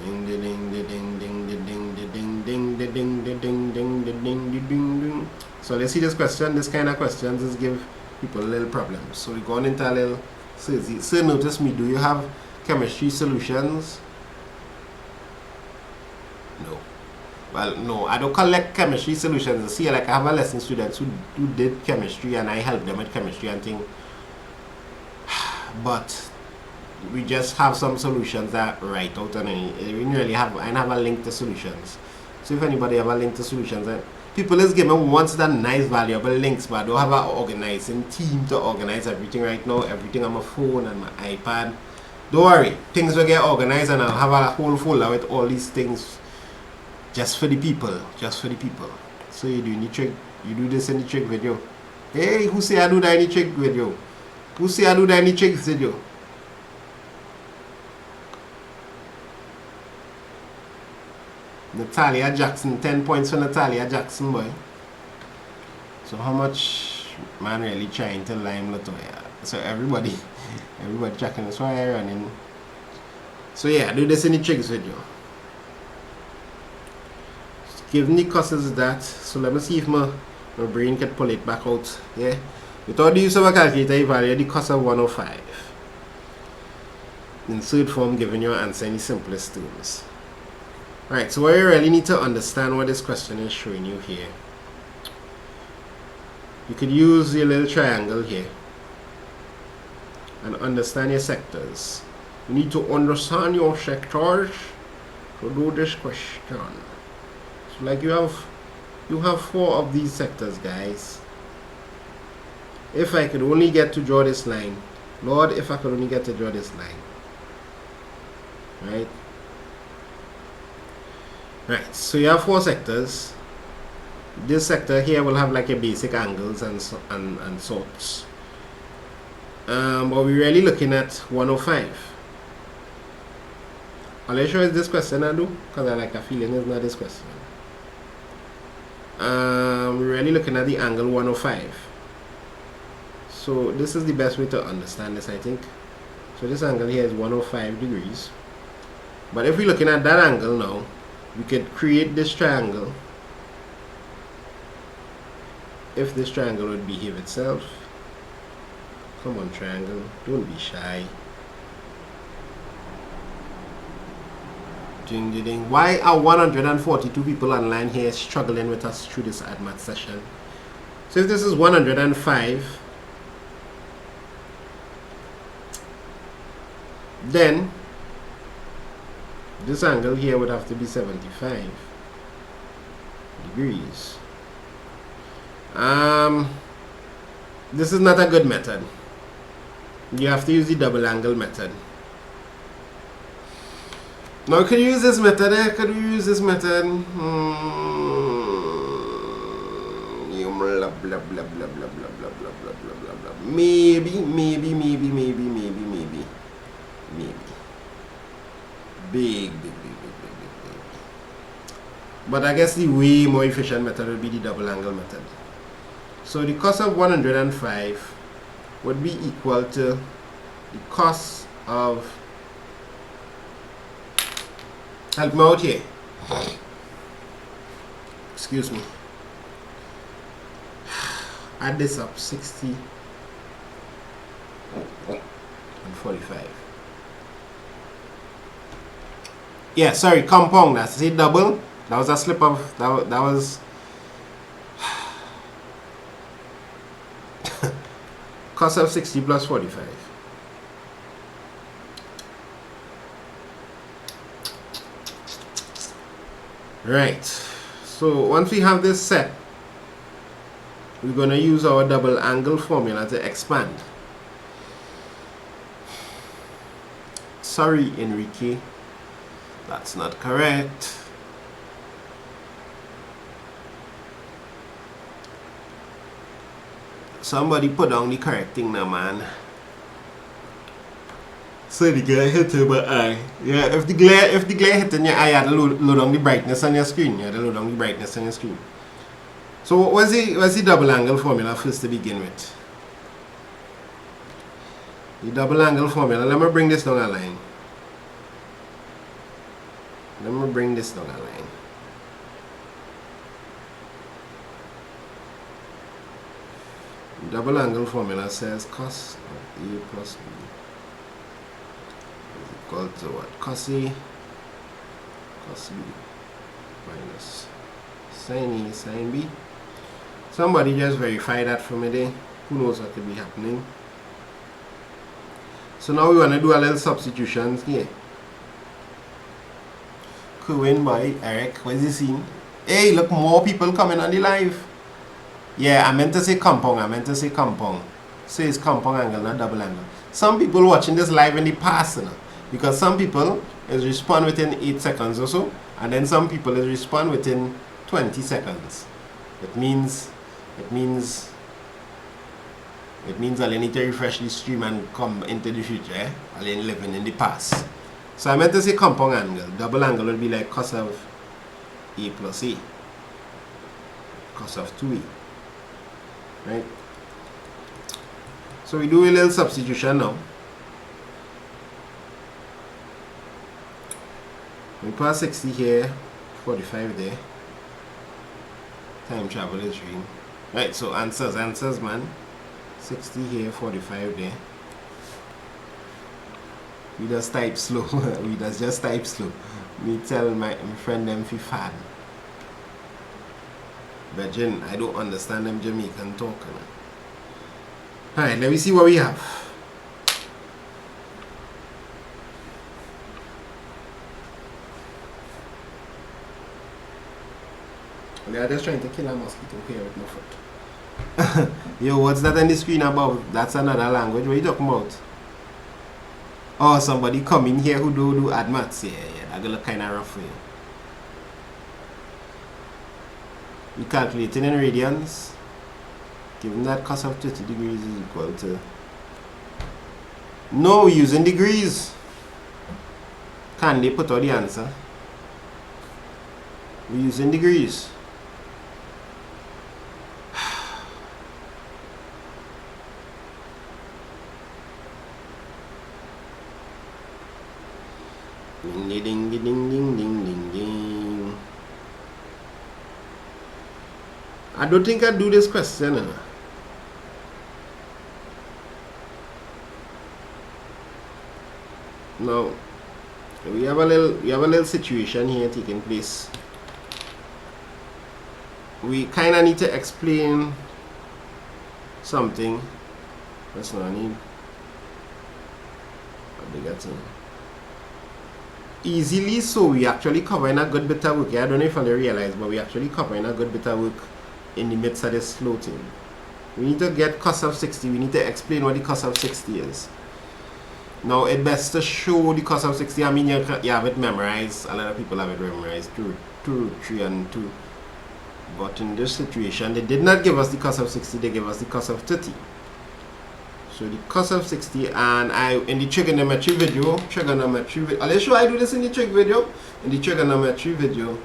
Ding ding ding ding ding ding ding ding ding ding ding ding ding ding. So let's see this question. This kind of questions is give people a little problems. So we're going into a little. So notice me. Do you have chemistry solutions? No. Well, no. I don't collect chemistry solutions. See, like I have a lesson students who did chemistry, and I help them with chemistry and thing. But we just have some solutions that write out, and I really have. I have a link to solutions. So if anybody have a link to solutions, people is giving once the nice valuable links, but I don't have an organizing team to organize everything right now. Everything on my phone and my iPad. Don't worry, things will get organized, and I'll have a whole folder with all these things just for the people. Just for the people. So you do any trick? You do this in the trick video. Hey, who say I do that in the trick video? Who say I do that in the trick video? Natalia Jackson, 10 points for Natalia Jackson, boy. So how much man really trying to lime Latoya? So everybody checking this why I running. So yeah, do this in the tricks video. Give me causes that. So let me see if my brain can pull it back out. Yeah. Without the use of a calculator, evaluate the cost of 105. Insert form giving your answer in the simplest terms. Right, so what you really need to understand what this question is showing you here. You could use your little triangle here and understand your sectors. You need to understand your sectors to do this question. So like you have 4 of these sectors, guys. If I could only get to draw this line, Lord, if I could only get to draw this line, right? Right, so you have 4 sectors. This sector here will have like a basic angles and sorts. But we're really looking at 105. Are you sure it's this question I do? Because I like a feeling it's not this question. We're really looking at the angle 105. So this is the best way to understand this, I think. So this angle here is 105 degrees. But if we're looking at that angle now, we could create this triangle. If this triangle would behave itself. Come on, triangle, don't be shy. Ding ding ding. Why are 142 people online here struggling with us through this AdMath session? So if this is 105, then this angle here would have to be 75 degrees. This is not a good method. You have to use the double angle method. Now, could you use this method? Could you use this method? Blah, blah, blah, blah, blah, blah, blah, blah, blah, blah, blah, blah. Maybe. Big. But I guess the way more efficient method would be the double angle method. So the cost of 105 would be equal to the cost of, help me out here, excuse me, add this up, 60 and 45. Yeah, sorry, compound that. See, double. That was a slip of that was cost of 60 plus 45. Right. So once we have this set, we're going to use our double angle formula to expand. Sorry, Enrique. That's not correct. Somebody put down the correct thing now, man. So the glare hit my eye. Yeah, if the glare hit in your eye, you have to load down the brightness on your screen. You have to load down the brightness on your screen. So what's the double angle formula first to begin with? The double angle formula. Let me bring this down a line. Let me bring this down a line. Double angle formula says cos of A plus B is equal to what? Cos A cos B minus sin A sin B. Somebody just verify that for me there. Who knows what could be happening? So now we want to do a little substitutions here. Cohen by Eric, what is he seeing? Hey, look, more people coming on the live. Yeah, I meant to say compound. So it's compound angle, not double angle. Some people watching this live in the past, you know, because some people is respond within 8 seconds or so, and then some people is respond within 20 seconds. It means I'll need to refresh the stream and come into the future. Eh? I'll living in the past. So I meant to say compound angle. Double angle would be like cos of A plus A. Cos of 2A. Right? So we do a little substitution now. We put 60 here, 45 there. Time travel is dream. Right, so answers man. 60 here, 45 there. We just type slow. We just type slow. Me tell my friend them fi fan. Virgin, I don't understand them Jamaican talk. Alright, let me see what we have. They are just trying to kill a mosquito here with my foot. Yo, what's that on the screen about? That's another language. What are you talking about? Oh, somebody come in here who do add maths. Yeah, that gonna look kind of rough for you. We calculating in radians. Given that cos of 30 degrees is equal to... No, we're using degrees. Can they put out the answer? We're using degrees. Ding ding ding ding ding ding ding. I don't think I do this question. Now we have a little situation here taking place. We kind of need to explain something. That's not need a bigger thing. Easily, so we actually covering a good bit of work. Yeah, I don't know if I realize, but we actually covering a good bit of work in the midst of this slow thing. We need to get cos of 60. We need to explain what the cos of 60 is. Now, it's best to show the cos of 60. I mean, you have it memorized. A lot of people have it memorized. 2, 3, and 2. But in this situation, they did not give us the cos of 60. They gave us the cos of 30. So the cos of 60, and in the trigonometry video, I'll show I do this in the trig video. In the trigonometry video,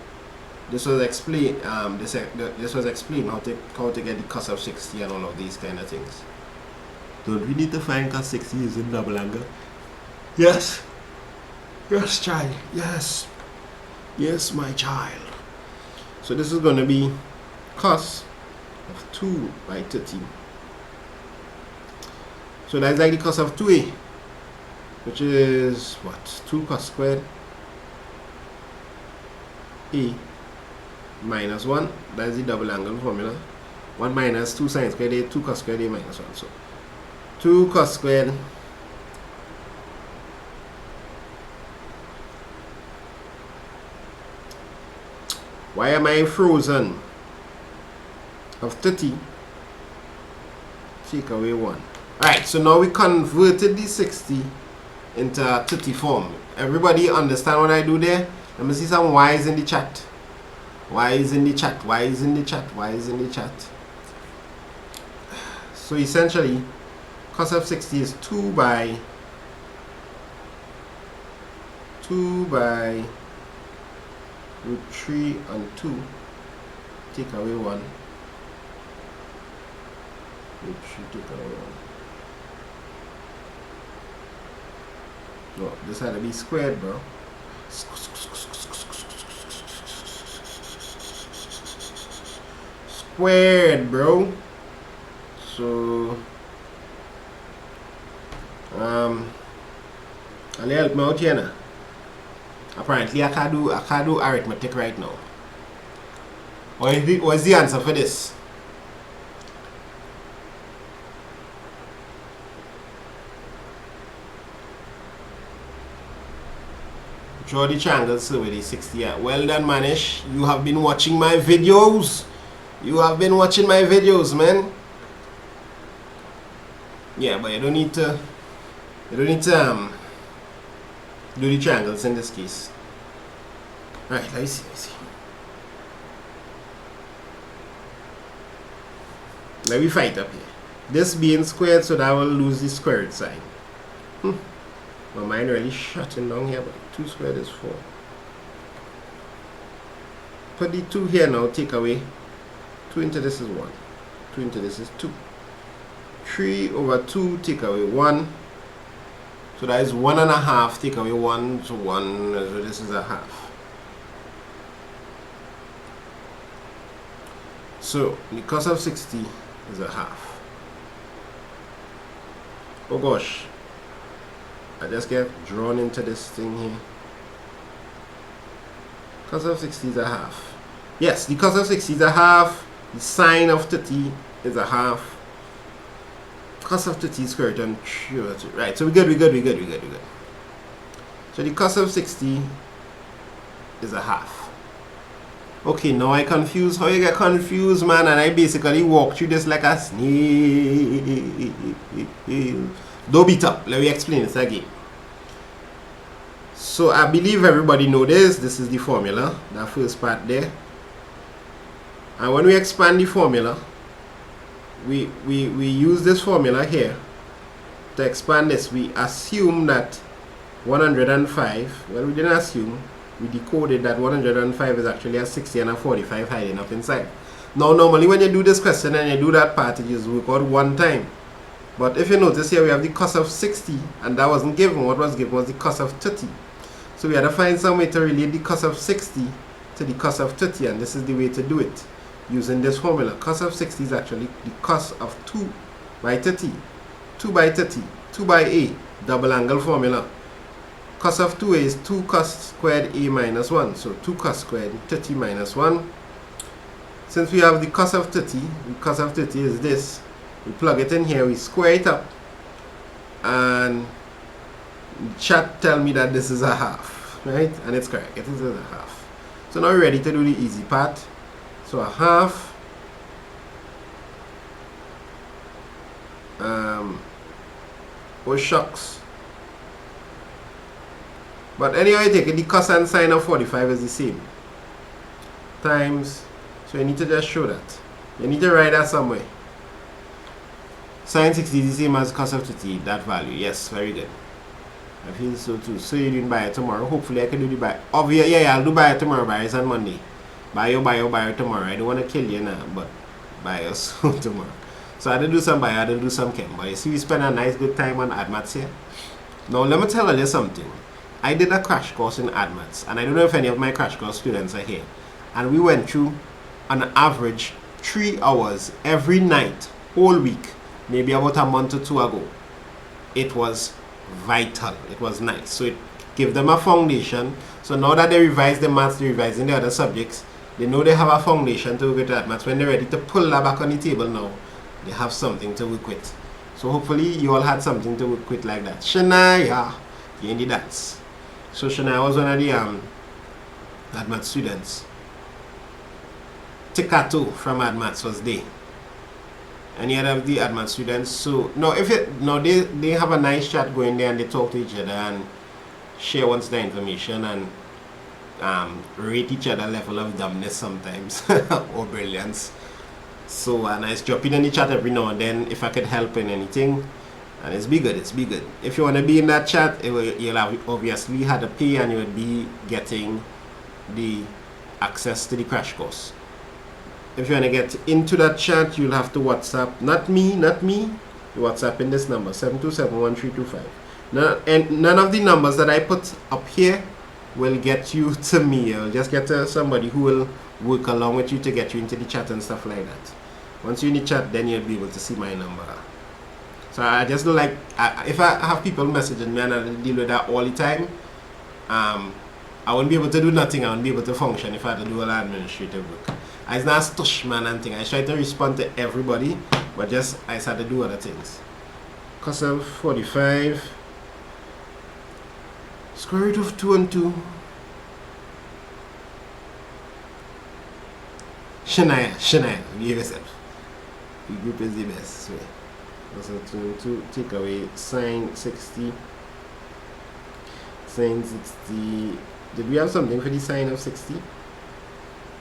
this was explained. This was explained how to get the cos of 60 and all of these kind of things. Don't we need to find cos 60 using double angle? Yes. Yes, child. Yes. Yes, my child. So this is going to be cos of 2 by 30. So that's like the cos of 2a, which is what? 2 cos squared a minus 1. That's the double angle formula. 1 minus 2 sine squared a, 2 cos squared a minus 1. So 2 cos squared why am I frozen? Of 30, take away 1. Alright, so now we converted the 60 into 30 form. Everybody understand what I do there? Let me see some Y's in the chat. Y's in the chat. Y's in the chat. Y's in the chat. So essentially, cos of 60 is 2 by root 3 and 2. Take away 1. Root 3 take away 1. No, this had to be squared, bro. squared, bro. So I'll help me out here now. Apparently I can't do arithmetic right now. What's the answer for this? Draw the triangles with the 60. Yeah. Well done, Manish. You have been watching my videos. You have been watching my videos, man. Yeah, but you don't need to do the triangles in this case. Alright, let me see. Let me fight up here. This being squared, so that I will lose the squared sign. My mind really shutting down here, but 2 squared is 4. Put the 2 here now, take away. 2 into this is 1. 2 into this is 2. 3 over 2, take away 1. So that is 1.5, take away 1, so 1, so this is a half. So the cos of 60 is a half. Oh gosh, I just get drawn into this thing here. Cos of 60 is a half. Yes, the cos of 60 is a half. The sine of 30 is a half. Cos of 30 squared root on 3. Right, so we're good. So the cos of 60 is a half. Okay, now I confused. How you get confused, man? And I basically walk through this like a snake. Don't beat up. Let me explain this again. So I believe everybody know this. This is the formula. That first part there. And when we expand the formula, we use this formula here to expand this. We assume that 105. Well, we didn't assume. We decoded that 105 is actually a 60 and a 45 hiding up inside. Now normally when you do this question and you do that part, it just work out one time. But if you notice here, we have the cos of 60 and that wasn't given. What was given was the cos of 30. So we had to find some way to relate the cos of 60 to the cos of 30, and this is the way to do it using this formula. Cos of 60 is actually the cos of 2 by 30. 2 by 30, 2 by a, double angle formula. Cos of 2a is 2 cos squared a minus 1. So 2 cos squared 30 minus 1. Since we have the cos of 30, the cos of 30 is this. We plug it in here, we square it up, and chat tell me that this is a half, right? And it's correct, it is a half. So now we're ready to do the easy part. So a half, oh shucks. But anyway, take it, the cos and sine of 45 is the same. Times, so you need to just show that. You need to write that somewhere. Sine 60 is the same as cos of 30, that value. Yes, very good. I feel so too. So you didn't buy it tomorrow. Hopefully I can do the buy. Oh yeah, I'll do buy it tomorrow. Buy it on Monday. Buy it tomorrow. I don't want to kill you now, but buy us tomorrow. So I did do some buy, I did do some chem. But you see, we spend a nice good time on AdMaths here. Now let me tell you something. I did a crash course in AdMaths, and I don't know if any of my crash course students are here. And we went through on average 3 hours every night, whole week, maybe about a month or 2 ago. It was vital. It was nice. So it gave them a foundation. So now that they revise the maths, they're revising the other subjects, they know they have a foundation to work with AdMaths. When they're ready to pull that back on the table now, they have something to work with. So hopefully you all had something to work with like that. Shania, you in the dance. So Shania was one of the AdMaths students. Tikato from AdMaths was there. Any other of the AdMaths students. So no, if it no, they have a nice chat going there and they talk to each other and share once the information and rate each other level of dumbness sometimes or brilliance. So and I drop in the chat every now and then if I could help in anything. And it's be good, If you want to be in that chat, you'll have obviously had to pay and you would be getting the access to the crash course. If you want to get into that chat, you'll have to WhatsApp, not me, you WhatsApp in this number, 7271325. Now, and none of the numbers that I put up here will get you to me. I'll just get to somebody who will work along with you to get you into the chat and stuff like that. Once you're in the chat, then you'll be able to see my number. So I just don't like, if I have people messaging me and I deal with that all the time, I won't be able to do nothing. I won't be able to function if I had to do all administrative work. It's not stush man and thing. I try to respond to everybody, but just I had to do other things. Cos of 45, square root of 2 and 2. Shania, give yourself. The group is the best way. So to take away sine 60. Sine 60. Did we have something for the sine of 60?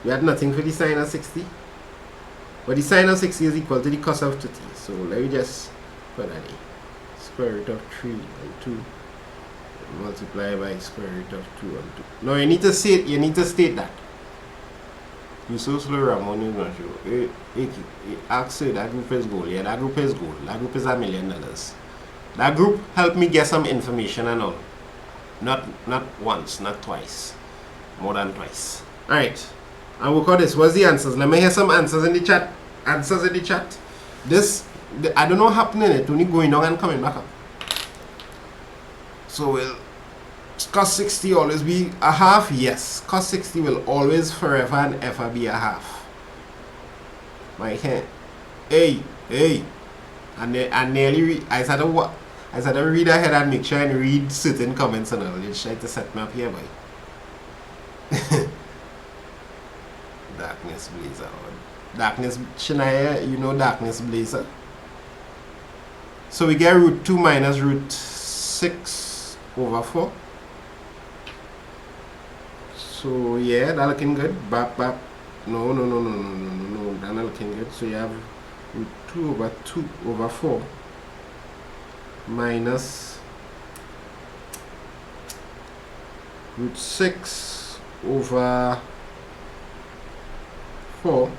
We had nothing for the sine of 60. But the sine of 60 is equal to the cos of 30. So let me just put that in. Square root of 3 and 2 multiply by square root of 2 and 2. No, you need to state that. You so slow, Ramon, you're not sure. Ask you, that group is gold. Yeah, that group is gold. That group is $1 million. That group helped me get some information and all. Not once, not twice. More than twice. Alright. And work on this. What's the answers? Let me hear some answers in the chat. Answers in the chat. I don't know what happened in it. Only going down and coming back up. So will cos 60 always be a half? Yes. Cos 60 will always, forever and ever be a half. My hand. Hey. And nearly I started read ahead and make sure and read certain comments and all. Just try to set me up here, boy. Darkness Blazer. Darkness, Shania, you know Darkness Blazer. So we get root 2 minus root 6 over 4. So yeah, that looking good. Bap. No, that not looking good. So you have root 2 over 2 over 4 minus root 6 over 4.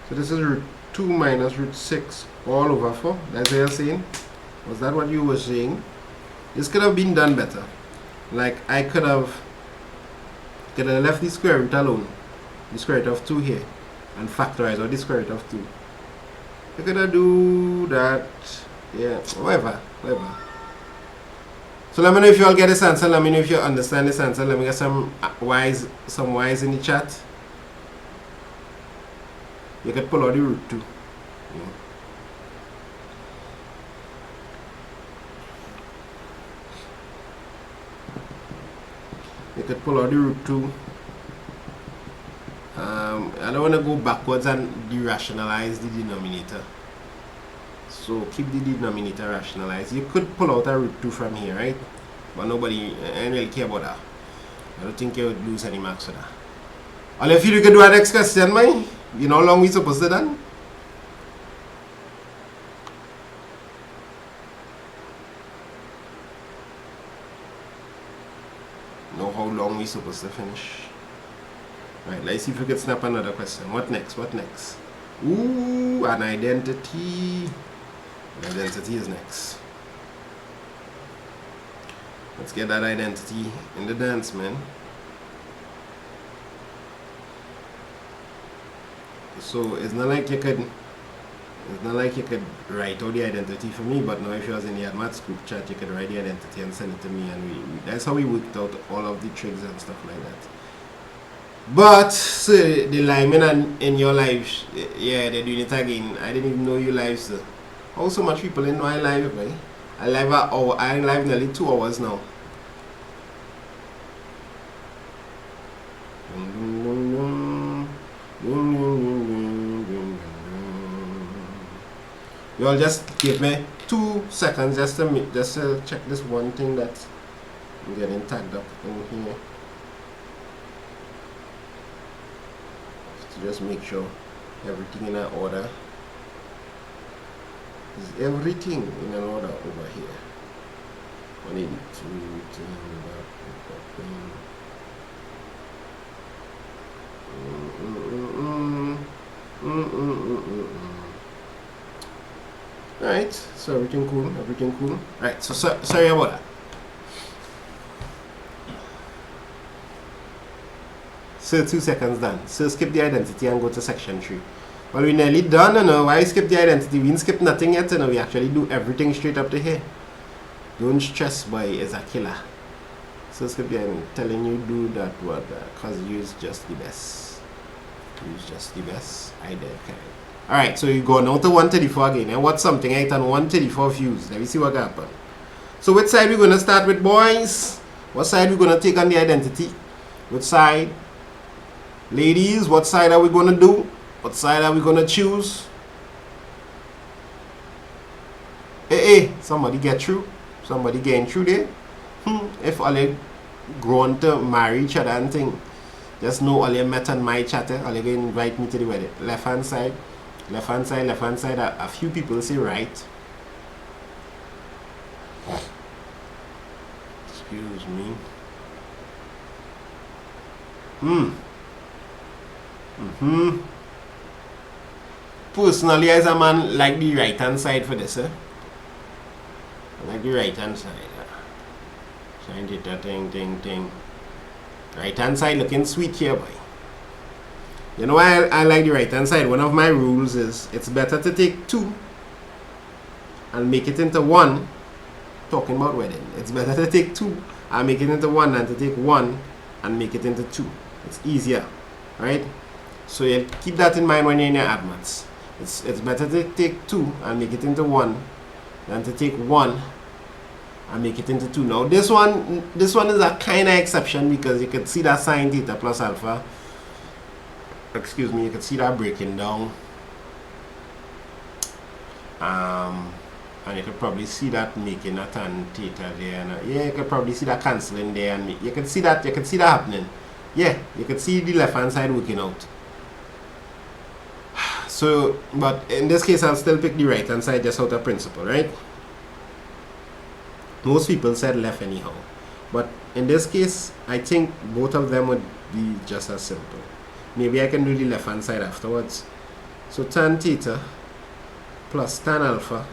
So this is root 2 minus root 6 all over 4. That's what you're saying? Was that what you were saying? This could have been done better. Like I could have left the square root alone. The square root of 2 here. And factorize out the square root of 2. You could do that. Yeah, whatever. So let me know if you all get this answer. Let me know if you understand this answer. Let me get some Y's in the chat. You could pull out the root 2. Yeah. You could pull out the root 2. I don't want to go backwards and derationalize the denominator. So keep the denominator rationalized. You could pull out a root 2 from here, right? But nobody really care about that. I don't think you would lose any marks for that. All if you could do our next question, man. You know how long we supposed to done? Know how long we supposed to finish? Right, let's see if we can snap another question. What next? Ooh, an identity. An identity is next. Let's get that identity in the dance, man. So it's not like you could write out the identity for me, but now if you was in the Arithmetic group chat, you could write the identity and send it to me, and that's how we worked out all of the trigs and stuff like that. But so the linemen in your lives, yeah, they're doing it again. I didn't even know you live, so how so much people in my live, right? I live nearly 2 hours now. You all just give me 2 seconds just to check this one thing that I'm getting tagged up in here. To just make sure everything in an order. Is everything in an order over here? 182, Alright, so everything cool. Right, so sorry about that. So 2 seconds done. So skip the identity and go to section 3. Well, we're nearly done, you know. Why skip the identity? We didn't skip nothing yet, you know. We actually do everything straight up to here. Don't stress, boy, it's a killer. So skip the identity. Telling you do that what, because use just the best. Use just the best. I did, okay. Alright, so you go now to 134 again. And what's something 8 and 134 views? Let me see what happened. So which side we're going to start with, boys? What side we're going to take on the identity? Which side? Ladies, what side are we going to do? What side are we going to choose? Hey, somebody get through. Somebody getting through there. If all they grown to marry each other and thing, just know all you met on my chatter, all you going to invite me to the wedding. Left hand side, left hand side, left hand side. A few people say right. Excuse me. Personally, as a man, like the right hand side for this, I like the right hand side. Trying to do thing. Right hand side looking sweet here, boy. You know why I like the right hand side? One of my rules is it's better to take 2 and make it into 1. Talking about wedding, it's better to take 2 and make it into 1 than to take 1 and make it into 2. It's easier, right? So you keep that in mind when you're in your admats. It's better to take 2 and make it into 1 than to take 1 and make it into 2. Now this one is a kind of exception because you can see that sine theta plus alpha. Excuse me, you can see that breaking down. And you could probably see that making a tan theta there. And, yeah, you could probably see that cancelling there. And you can see that happening. Yeah, you can see the left hand side working out. So, but in this case, I'll still pick the right hand side just out of principle, right? Most people said left anyhow. But in this case, I think both of them would be just as simple. Maybe I can do the left hand side afterwards. So tan theta plus tan alpha.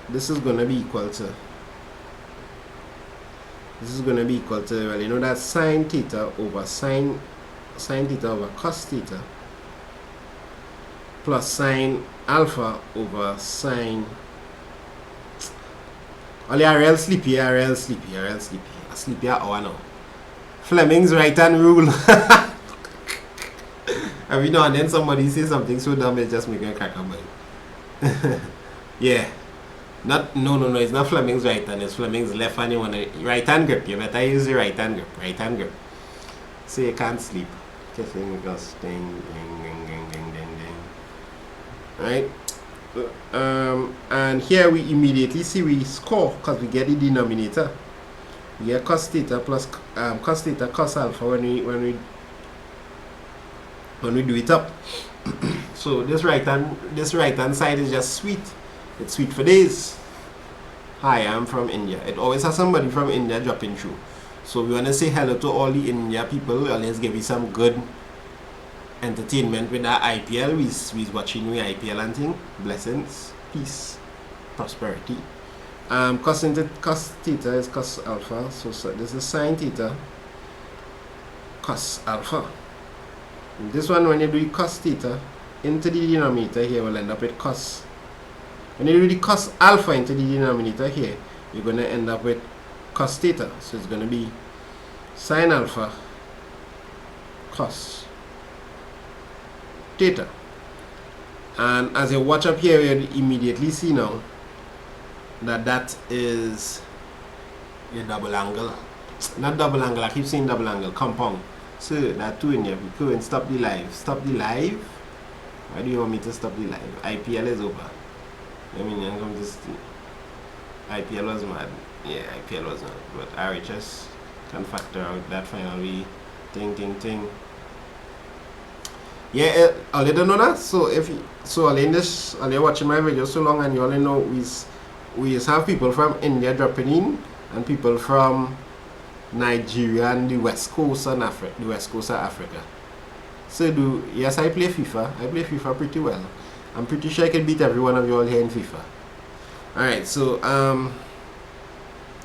This is going to be equal to, well, you know, that's sine theta over sine theta over cos theta plus sine alpha over sine. Only RL sleepy. Sleepy hour now. Fleming's right hand rule. Every now and then somebody says something so dumb it just make a crack up. Yeah. No, it's not Fleming's right hand, it's Fleming's left hand. You want a right hand grip, you better use the right hand grip. So you can't sleep. Kissing because ding. Right? And here we immediately see we score because we get the denominator. We get cos theta plus cos theta cos alpha when we do it up. So this right hand side is just sweet. It's sweet for days. Hi, I'm from India. It always has somebody from India dropping through. So we want to say hello to all the India people. Let's give you some good entertainment with that IPL. We's watching we IPL and thing. Blessings, peace, prosperity. Cos theta is cos alpha. So this is sine theta cos alpha. And this one, when you do cos theta into the denominator here, will end up with cos. When you do the cos alpha into the denominator here, you're going to end up with cos theta. So it's going to be sine alpha cos theta. And as you watch up here, you immediately see now that is your double angle. Not double angle, I keep saying double angle, compound. So that 2 in here, we go and stop the live. Stop the live? Why do you want me to stop the live? IPL is over. I mean, I'm just IPL was mad. Yeah, IPL was mad. But RHS can factor out that finally thing. Yeah, all you don't know that. So all you watching my video so long and you only know we have people from India dropping in and people from Nigeria and the west coast of Africa. So yes, I play FIFA. I play FIFA pretty well. I'm pretty sure I can beat every one of you all here in FIFA. Alright, so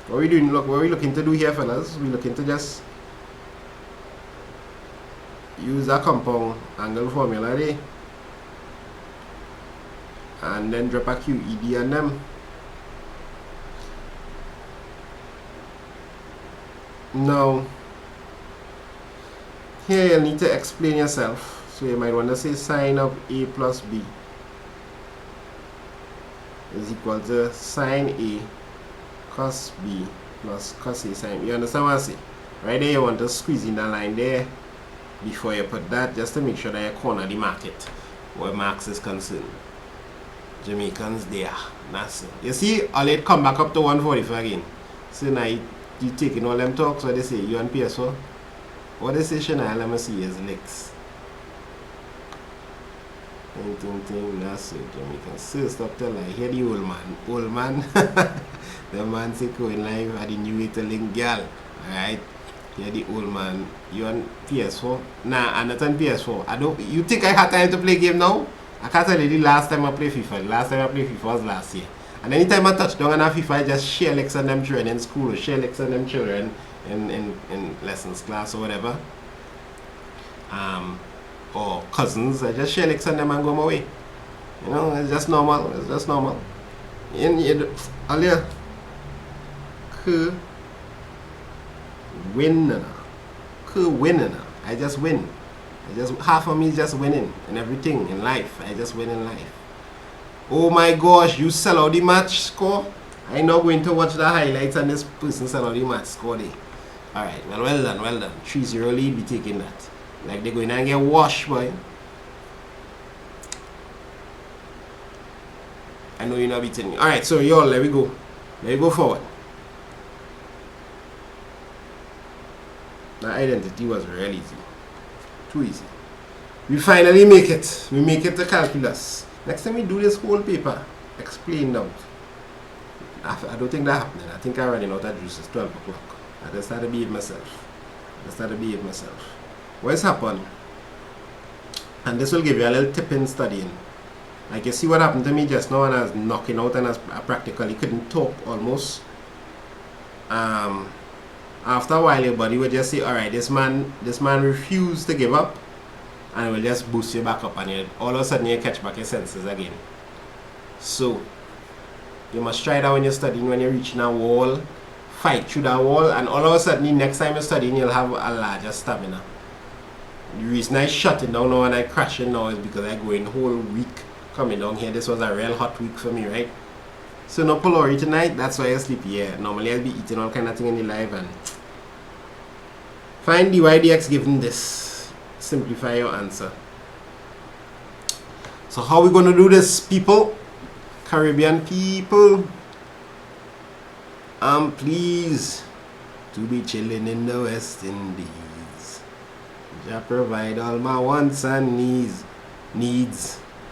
What we doing? Look, what we looking to do here, fellas? We looking to just use a compound angle formula there, and then drop a QED on them. Now, here you'll need to explain yourself. So you might want to say sine of A plus B is equal to sine A cos B plus cos A sine B. You understand what I say? Right there you want to squeeze in the line there before you put that, just to make sure that you corner the market where Marx is concerned. Jamaicans there. That's it. You see, all it come back up to 145 again. So now you taking all them talks, what they say, you and PS4? What they say, Shana, let me see is licks. That's it. Jamaican. So stop telling I hear the old man. The man say going live at the new little girl. Alright? Hear the old man. You on PS4? Nah, I'm not on PS4. You think I had time to play game now? I can't tell you the last time I played FIFA. Last time I played FIFA was last year. And anytime I touch down on FIFA, I just share lecks on them children in school, or share lecks on them children in lessons class or whatever. Or cousins, I just share lecks on them and go my way. You know, it's just normal. It's just normal. Earlier, win. I just win. Half of me is just winning in everything in life. I just win in life. Oh my gosh, you sell out the match score? I'm not going to watch the highlights and this person sell out the match score there. Alright, well done. 3-0 lead, be taking that. Like they're going to get washed, boy. I know you're not beating me. Alright, so y'all, let me go. Let me go forward. The identity was really easy. Too easy. We finally make it. We make it to calculus. Next time we do this whole paper, explain out. I don't think that happening. I think I'm running out of juice. It's 12 o'clock. I just started to behave myself. What's happened? And this will give you a little tip in studying. Like you see what happened to me just now, and I was knocking out and I practically couldn't talk almost. After a while your body will just say, alright, this man refused to give up, and it will just boost you back up, and all of a sudden you catch back your senses again. So you must try that when you're studying. When you're reaching a wall, fight through that wall, and all of a sudden the next time you're studying you'll have a larger stamina. The reason I shut it down now and I crash it now is because I go in whole week coming down here. This was a real hot week for me, right? So no pylori tonight, that's why I sleep here. Normally I'll be eating all kind of thing in the live, and find dy dx given this. Simplify your answer. So how are we going to do this, people? Caribbean people, I'm pleased to be chilling in the West Indies. Jah provide all my wants and needs.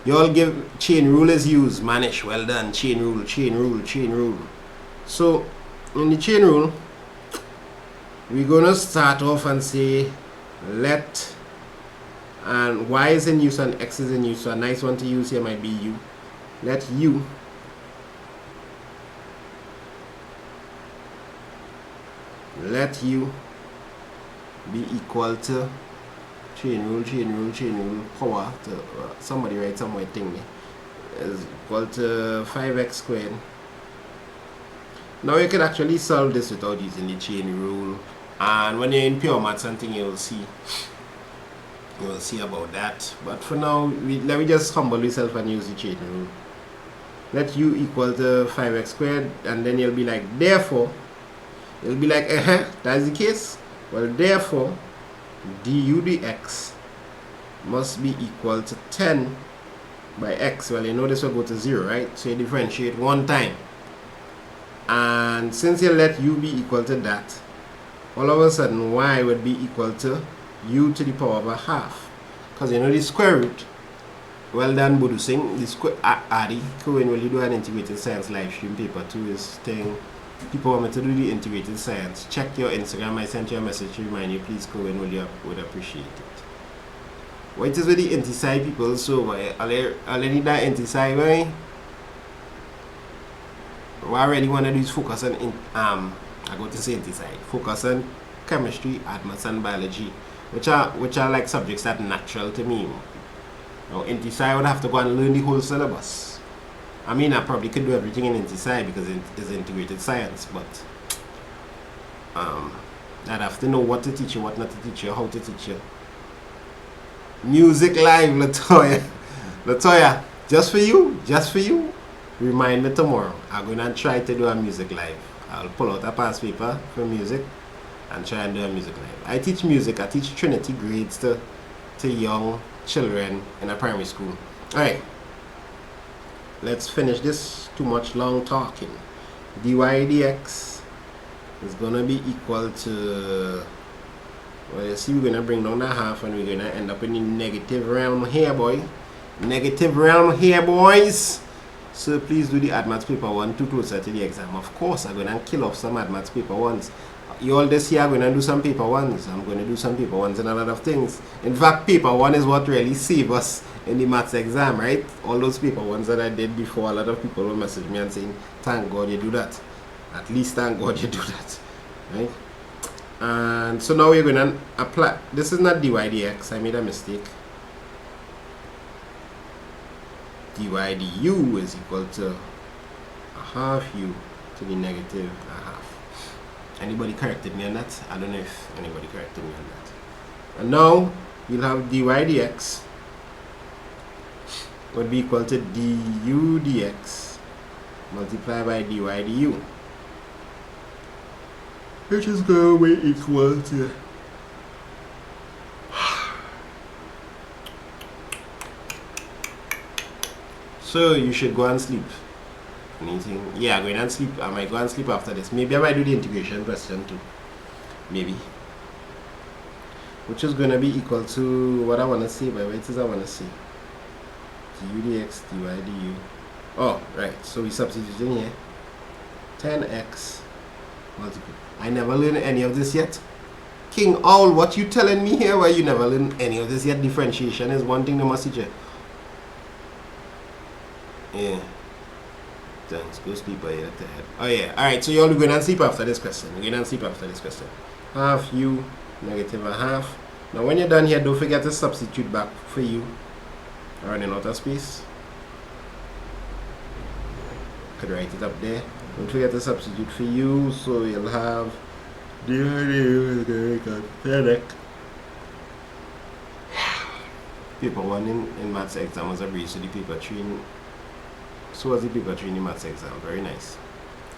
You all give chain rule is used. Manish, well done. Chain rule. So in the chain rule, we're gonna start off and say let, and y is in use and x is in use. So a nice one to use here might be u. Let u be equal to chain rule power to somebody write somewhere thing is equal to 5x squared. Now you can actually solve this without using the chain rule, and when you're in pure maths and thing, you'll see about that. But for now, let me just humble yourself and use the chain rule. Let u equal to 5x squared, and then you'll be like, therefore, you'll be like, that's the case. Well, therefore, du dx must be equal to 10 by x. Well, you know this will go to 0, right? So you differentiate one time. And since you let u be equal to that, all of a sudden y would be equal to u to the power of a half. Because you know the square root. Well done, Budu Singh. The square Adi, when will you do an integrated science live stream paper 2 is thing. People want me to do the integrated science. Check your Instagram. I sent you a message to remind you. Please go in. Would appreciate it. What is with the anti-sci people? So I'll need that anti-sci, right? what I really want to do is focus on I go to science side, focus on chemistry, maths and biology, which are like subjects that are natural to me. Now in TSI I would have to go and learn the whole syllabus. I mean, I probably could do everything in TSI because it is integrated science, but I'd have to know what to teach you, what not to teach you, how to teach you. Music live, Latoya. Latoya, just for you, remind me tomorrow. I'm gonna try to do a music live. I'll pull out a past paper for music and try and do a music live. I teach music, I teach Trinity grades to young children in a primary school. Alright. Let's finish this. Too much long talking. dy dx is gonna be equal to, well, you see, we're gonna bring down the half and we're gonna end up in the negative realm here, boy. Negative realm here, boys. So please do the AdMaths paper 1 too closer to the exam. Of course, I'm gonna kill off some AdMaths paper 1s. You all this year are gonna do some paper 1s. I'm gonna do some paper 1s and a lot of things. In fact, paper 1 is what really saved us in the maths exam, right? All those paper 1s that I did before, a lot of people will message me and saying, thank God you do that. At least thank God you do that, right? And so now we're gonna apply. This is not dy dx. I made a mistake. dy du is equal to a half u to the negative a half. Anybody corrected me on that? I don't know if anybody corrected me on that. And now you'll have dy dx would be equal to du dx multiplied by dy du, which is going to be equal to so you should go and sleep. Anything? Yeah, going and sleep. I might go and sleep after this. Maybe I might do the integration question too. Maybe. Which is going to be equal to what I want to say, by what it is I want to say. Du dx dy du. Oh, right. So we substitute in here. 10x multiple. I never learned any of this yet. King Owl, what you telling me here? Why you never learned any of this yet? Differentiation is one thing they must teach you. Yeah. Thanks. Go sleep by your head. Oh yeah. Alright, so you're all going to sleep after this question. We're going to sleep after this question. Half u negative a half. Now when you're done here, don't forget to substitute back for u. Running out of space. Could write it up there. Don't forget to substitute for u, so you'll have paper 1 in maths exam was a breeze, so the paper 3 so was the paper 3 in the maths exam. Very nice.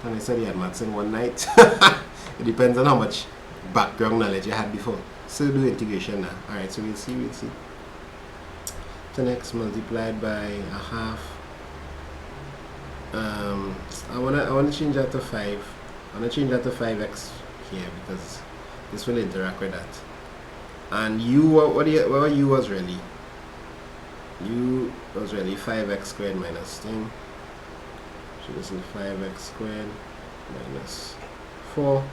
And I said you had maths in one night. It depends on how much background knowledge you had before. So do integration now. Alright, so we'll see. 10x multiplied by a half. I wanna change that to 5. I wanna change that to 5x here because this will interact with that. And u, what u was really? U was really 5x squared minus 10. So this is 5x squared minus 4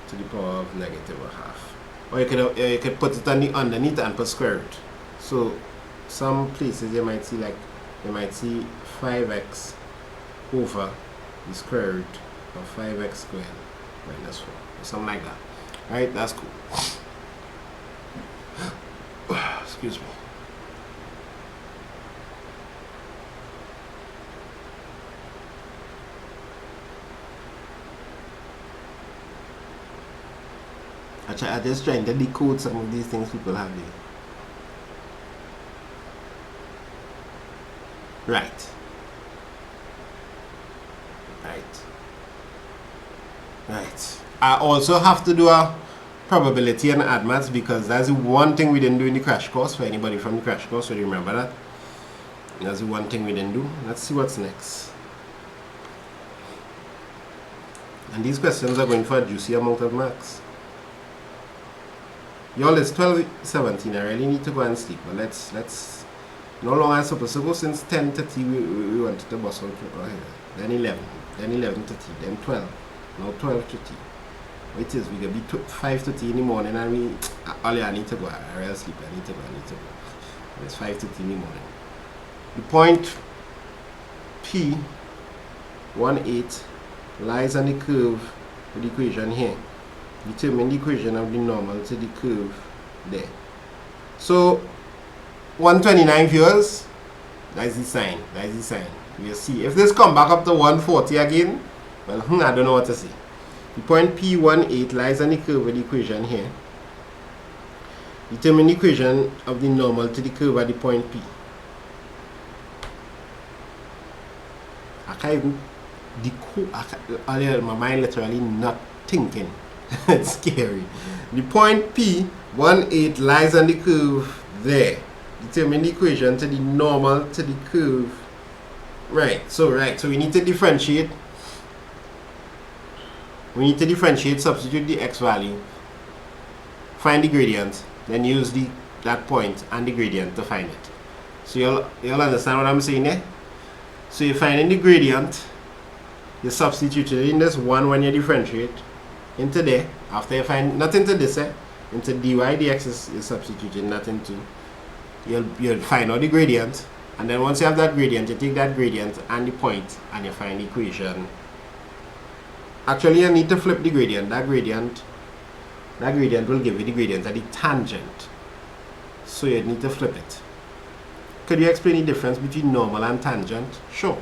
to the power of negative a half. Or you could put it on the underneath and put square root. So some places you might see 5x over the square root of 5x squared minus 4 or something like that. Alright, that's cool. Excuse me. I'm just trying to decode some of these things people have there. Right. I also have to do a probability and AdMaths because that's the one thing we didn't do in the crash course. For anybody from the crash course, so you remember that. That's the one thing we didn't do. Let's see what's next. And these questions are going for a juicy amount of marks. Y'all, it's 12:17. I really need to go and sleep, but let's no longer I'm supposed to go since 10:30. We wanted to bus out here. Then 11, then 11:30, then 12, now 12:30. It is, we can be 5:30 in the morning and we I need to go. I really sleep. I need to go. It's 5:30 in the morning. The point P 1/8 lies on the curve with the equation here. Determine the equation of the normal to the curve there. So 129 viewers, that's the sign. That's the sign. We'll see. If this come back up to 140 again, well, I don't know what to say. The point P18 lies on the curve with the equation here. Determine the equation of the normal to the curve at the point P. I can't even decode. My mind literally not thinking. It's scary. The point P18 lies on the curve there. Determine the equation to the normal to the curve. Right. So we need to differentiate. We need to differentiate, substitute the x value, find the gradient, then use that point and the gradient to find it. So you'll understand what I'm saying there? So you're finding the gradient, you substitute it in this 1 when you differentiate into there. After you find not into this, into dy dx is substituting that into. You'll find out the gradient, and then once you have that gradient, you take that gradient and the point and you find the equation. Actually, you need to flip the gradient. That gradient will give you the gradient at the tangent. So you need to flip it. Could you explain the difference between normal and tangent? Sure.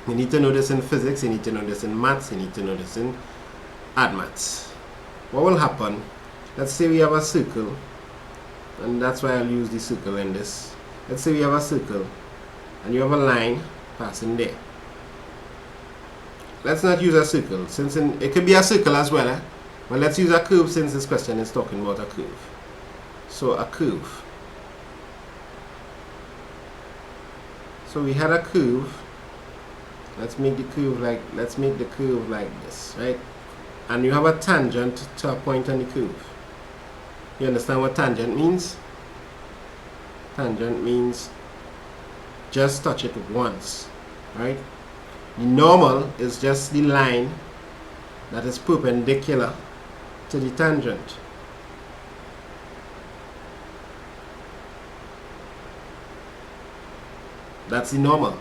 You need to know this in physics, you need to know this in maths, you need to know this in maths. What will happen? Let's say we have a circle, and that's why I'll use the circle in this. Let's say we have a circle, and you have a line passing there. Let's not use a circle, since it could be a circle as well, but let's use a curve since this question is talking about a curve. So a curve. So we had a curve. Let's make the curve like this, right? And you have a tangent to a point on the curve. You understand what tangent means? Tangent means just touch it once, right? The normal is just the line that is perpendicular to the tangent. That's the normal.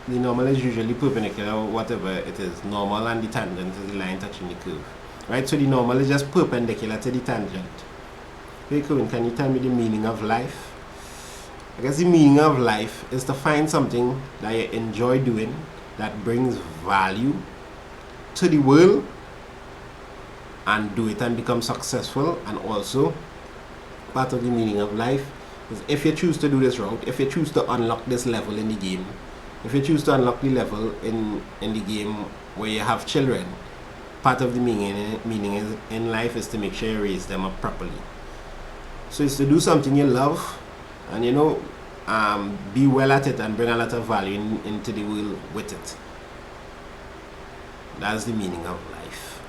The normal is usually perpendicular, whatever it is. Normal and the tangent is the line touching the curve. Right? So the normal is just perpendicular to the tangent. Hey, Cohen, can you tell me the meaning of life? I guess the meaning of life is to find something that you enjoy doing that brings value to the world and do it and become successful. And also, part of the meaning of life is if you choose to do this route, if you choose to unlock this level in the game, if you choose to unlock the level in the game where you have children, part of the meaning in life is to make sure you raise them up properly. So it's to do something you love and be well at it and bring a lot of value into the world with it. That's the meaning of life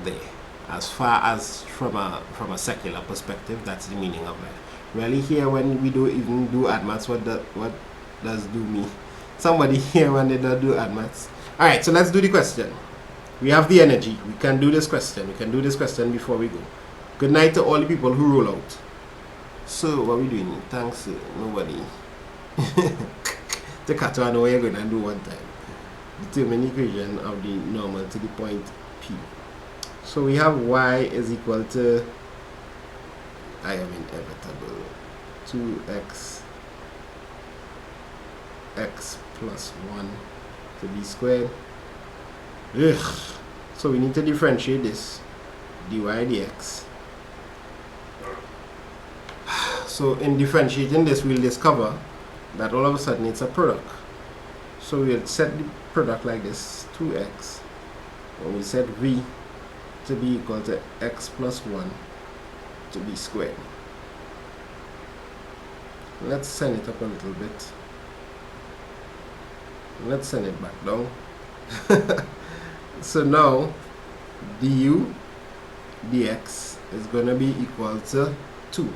there. As far as from a secular perspective, that's the meaning of life. Really, here when we do even do maths, what does do me? Somebody here when they don't do maths. Alright, so let's do the question. We have the energy. We can do this question. We can do this question before we go. Good night to all the people who roll out. So, what are we doing? Thanks, nobody. The cat, I know what you're going to do one time. Determine the equation of the normal to the point P. So, we have y is equal to, I am inevitable, 2x x plus 1 to b squared. Ugh. So, we need to differentiate this, dy dx. So in differentiating this, we'll discover that all of a sudden it's a product. So we'll set the product like this, 2x, and we set v to be equal to x plus 1 to b squared. Let's send it up a little bit. Let's send it back down. So now du dx is going to be equal to 2.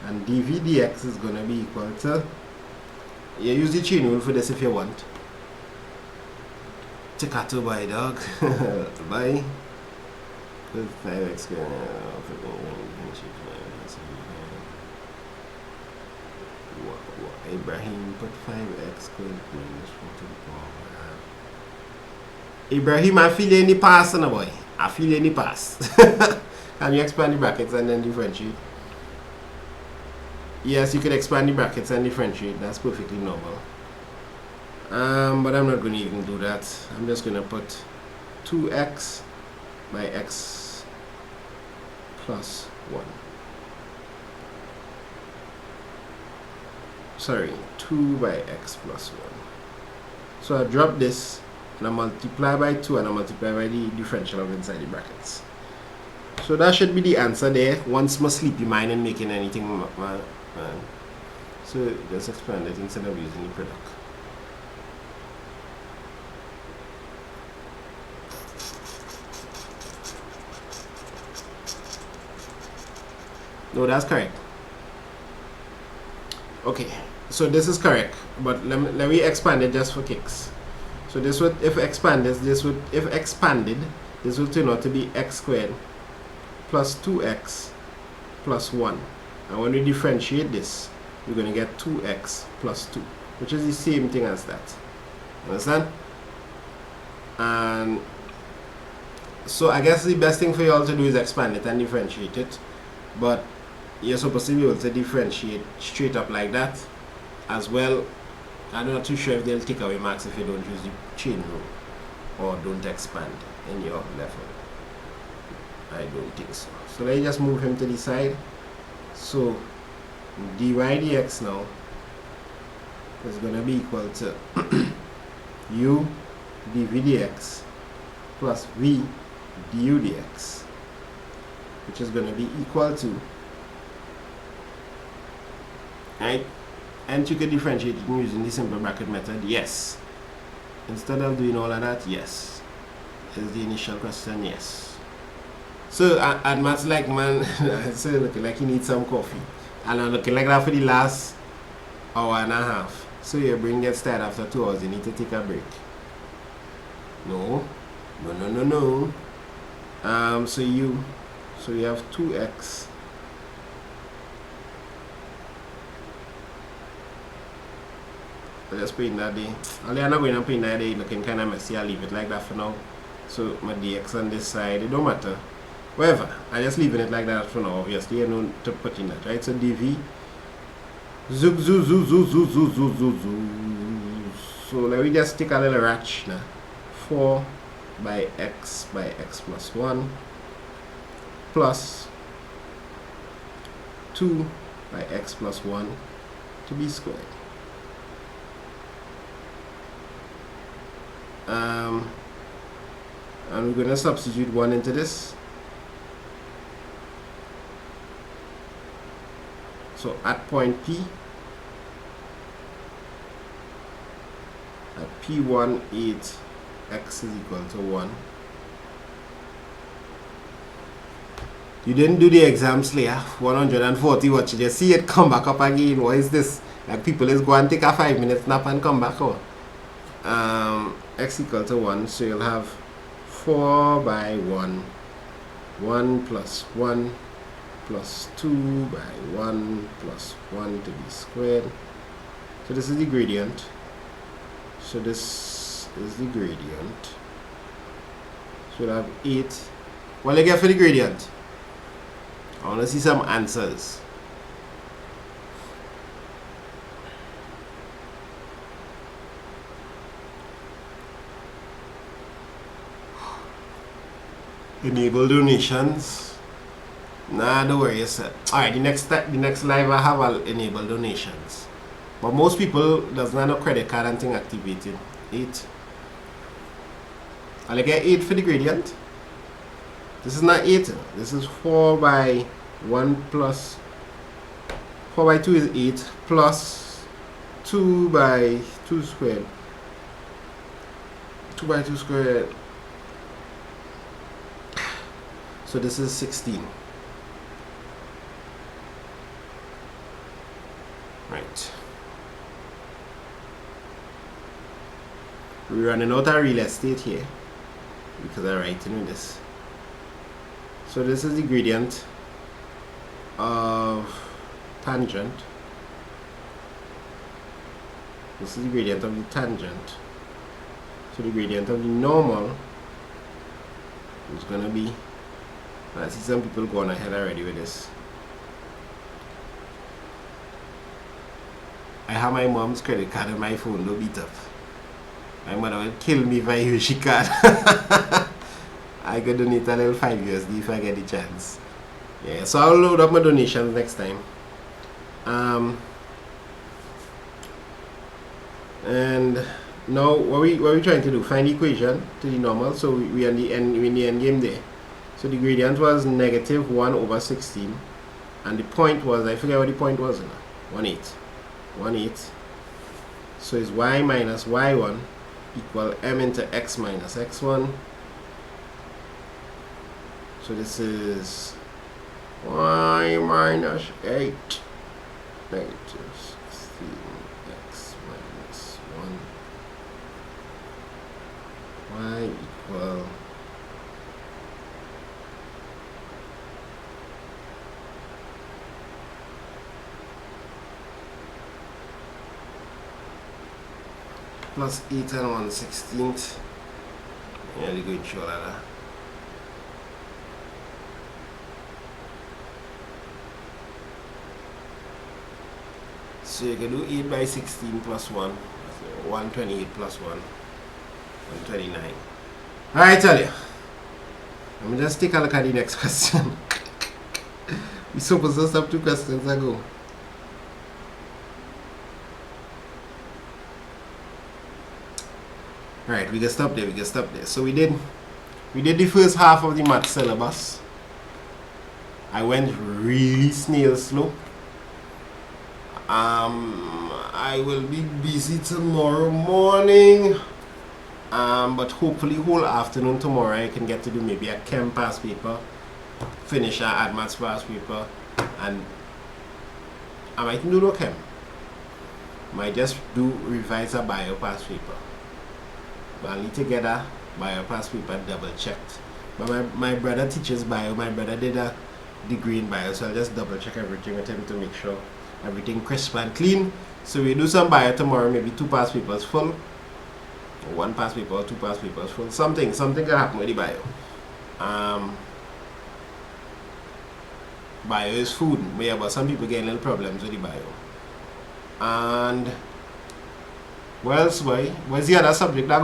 And dv dx is going to be equal to, you use the chain rule for this if you want. Take out to by dog. Bye. 5x squared. What? Ibrahim put 5x squared minus 4 to the power. Ibrahim, I feel any pass on a boy. I feel any pass. Can you expand the brackets and then differentiate? Yes, you could expand the brackets and differentiate. That's perfectly normal. But I'm not going to even do that. I'm just going to put 2x by x plus 1. Sorry, 2 by x plus 1. So I drop this and I multiply by 2 and I multiply by the differential of inside the brackets. So that should be the answer there. Once my sleepy mind and making anything, man. So just expand it instead of using the product. No, that's correct. Okay, so this is correct, but let me expand it just for kicks. So this would, if expanded, this would turn out to be x squared plus 2x plus 1. And when we differentiate this, we're going to get 2x plus 2, which is the same thing as that. Understand? And so I guess the best thing for you all to do is expand it and differentiate it. But you're supposed to be able to differentiate straight up like that as well. I'm not too sure if they'll take away marks if you don't use the chain rule or don't expand in your level. I don't think so. So let's just move him to the side. So dy dx now is going to be equal to u dv dx plus v du dx, which is going to be equal to, right? And you can differentiate it using the simple bracket method, yes. Instead of doing all of that, yes. Is the initial question, yes. So at maths like man, so looking like you need some coffee. And I'm looking like that for the last hour and a half. So your brain gets tired after 2 hours, you need to take a break. No. So you have 2x I'll just put in that day. I'm not going to put in that day looking kind of messy. I'll leave it like that for now. So my dx on this side, it don't matter. Whatever, I'm just leaving it like that for now. Obviously, you know to put in that, right? So dv zoom. So let me just take a little ratch now. 4 by x plus 1 plus 2 by x plus 1 to be squared. And we're going to substitute 1 into this. So at point P, at P1, 8, x is equal to 1. You didn't do the exam, Slayer. 140, what you just see it come back up again. What is this? Like people is go and take a 5-minute nap and come back out. X equal to 1, so you'll have 4 by 1, 1 plus 1 plus 2 by 1 plus 1 to be squared. So this is the gradient. So this is the gradient. So we'll have 8. What do you get for the gradient? I want to see some answers. Enable donations. Nah, don't worry, sir. Alright, the next live I have, I'll enable donations. But most people does not have a credit card and thing activated. 8. I'll get 8 for the gradient. This is not 8. This is 4 by 1 plus 4 by 2 is 8 plus 2 by 2 squared. 2 by 2 squared. So this is 16. Right. We're running out of real estate here because I'm writing with this. So this is the gradient of tangent This is the gradient of the tangent. So the gradient of the normal is going to be, I see some people going ahead already with this. I have my mom's credit card on my phone, don't beat up. My mother will kill me if I use she card. I could donate a little 5 USD if I get the chance. Yeah, so I'll load up my donations next time. And now what we trying to do? Find the equation to the normal. So we in the end game there. So the gradient was negative 1 over 16, and the point was, I forget what the point was now. 1/8. So it's y minus y1 equal m into x minus x1. So this is y minus 8 negative 16 x minus 1 y equal plus 8 and 1/16. Yeah, the good show that. So you can do 8 by 16 plus 1. 128 plus 1. 129. Alright, tell you. Let me just take a look at the next question. We supposed to stop 2 questions ago. Alright, we can stop there. So we did the first half of the math syllabus. I went really snail slow. I will be busy tomorrow morning, but hopefully whole afternoon tomorrow I can get to do maybe a chem past paper, finish a add maths past paper, and I might do no chem. Might just do revise a bio past paper. But I'll need to get a bio past paper double checked. But my brother teaches bio. My brother did a degree in bio, so I'll just double check everything with him to make sure everything crisp and clean. So we do some bio tomorrow, maybe 2 past papers full, or 1 past paper or 2 past papers full. Something can happen with the bio. Bio is food, yeah, but some people get little problems with the bio. And what else, boy? What's the other subject that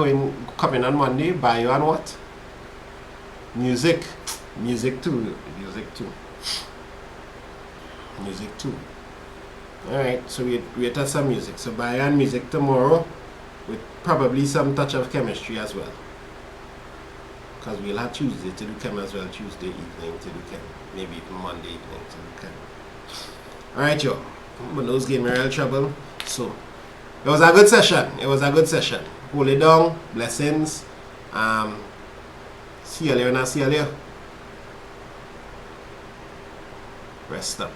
coming on Monday? Bio and what? Music too. Alright, so we touch some music. So bio and music tomorrow, with probably some touch of chemistry as well. Because we'll have Tuesday to do chem as well, Tuesday evening to do chem. Maybe even Monday evening to do chem. Alright, yo. But those gave me real trouble. So it was a good session. Hold it down. Blessings. See you later. Rest up.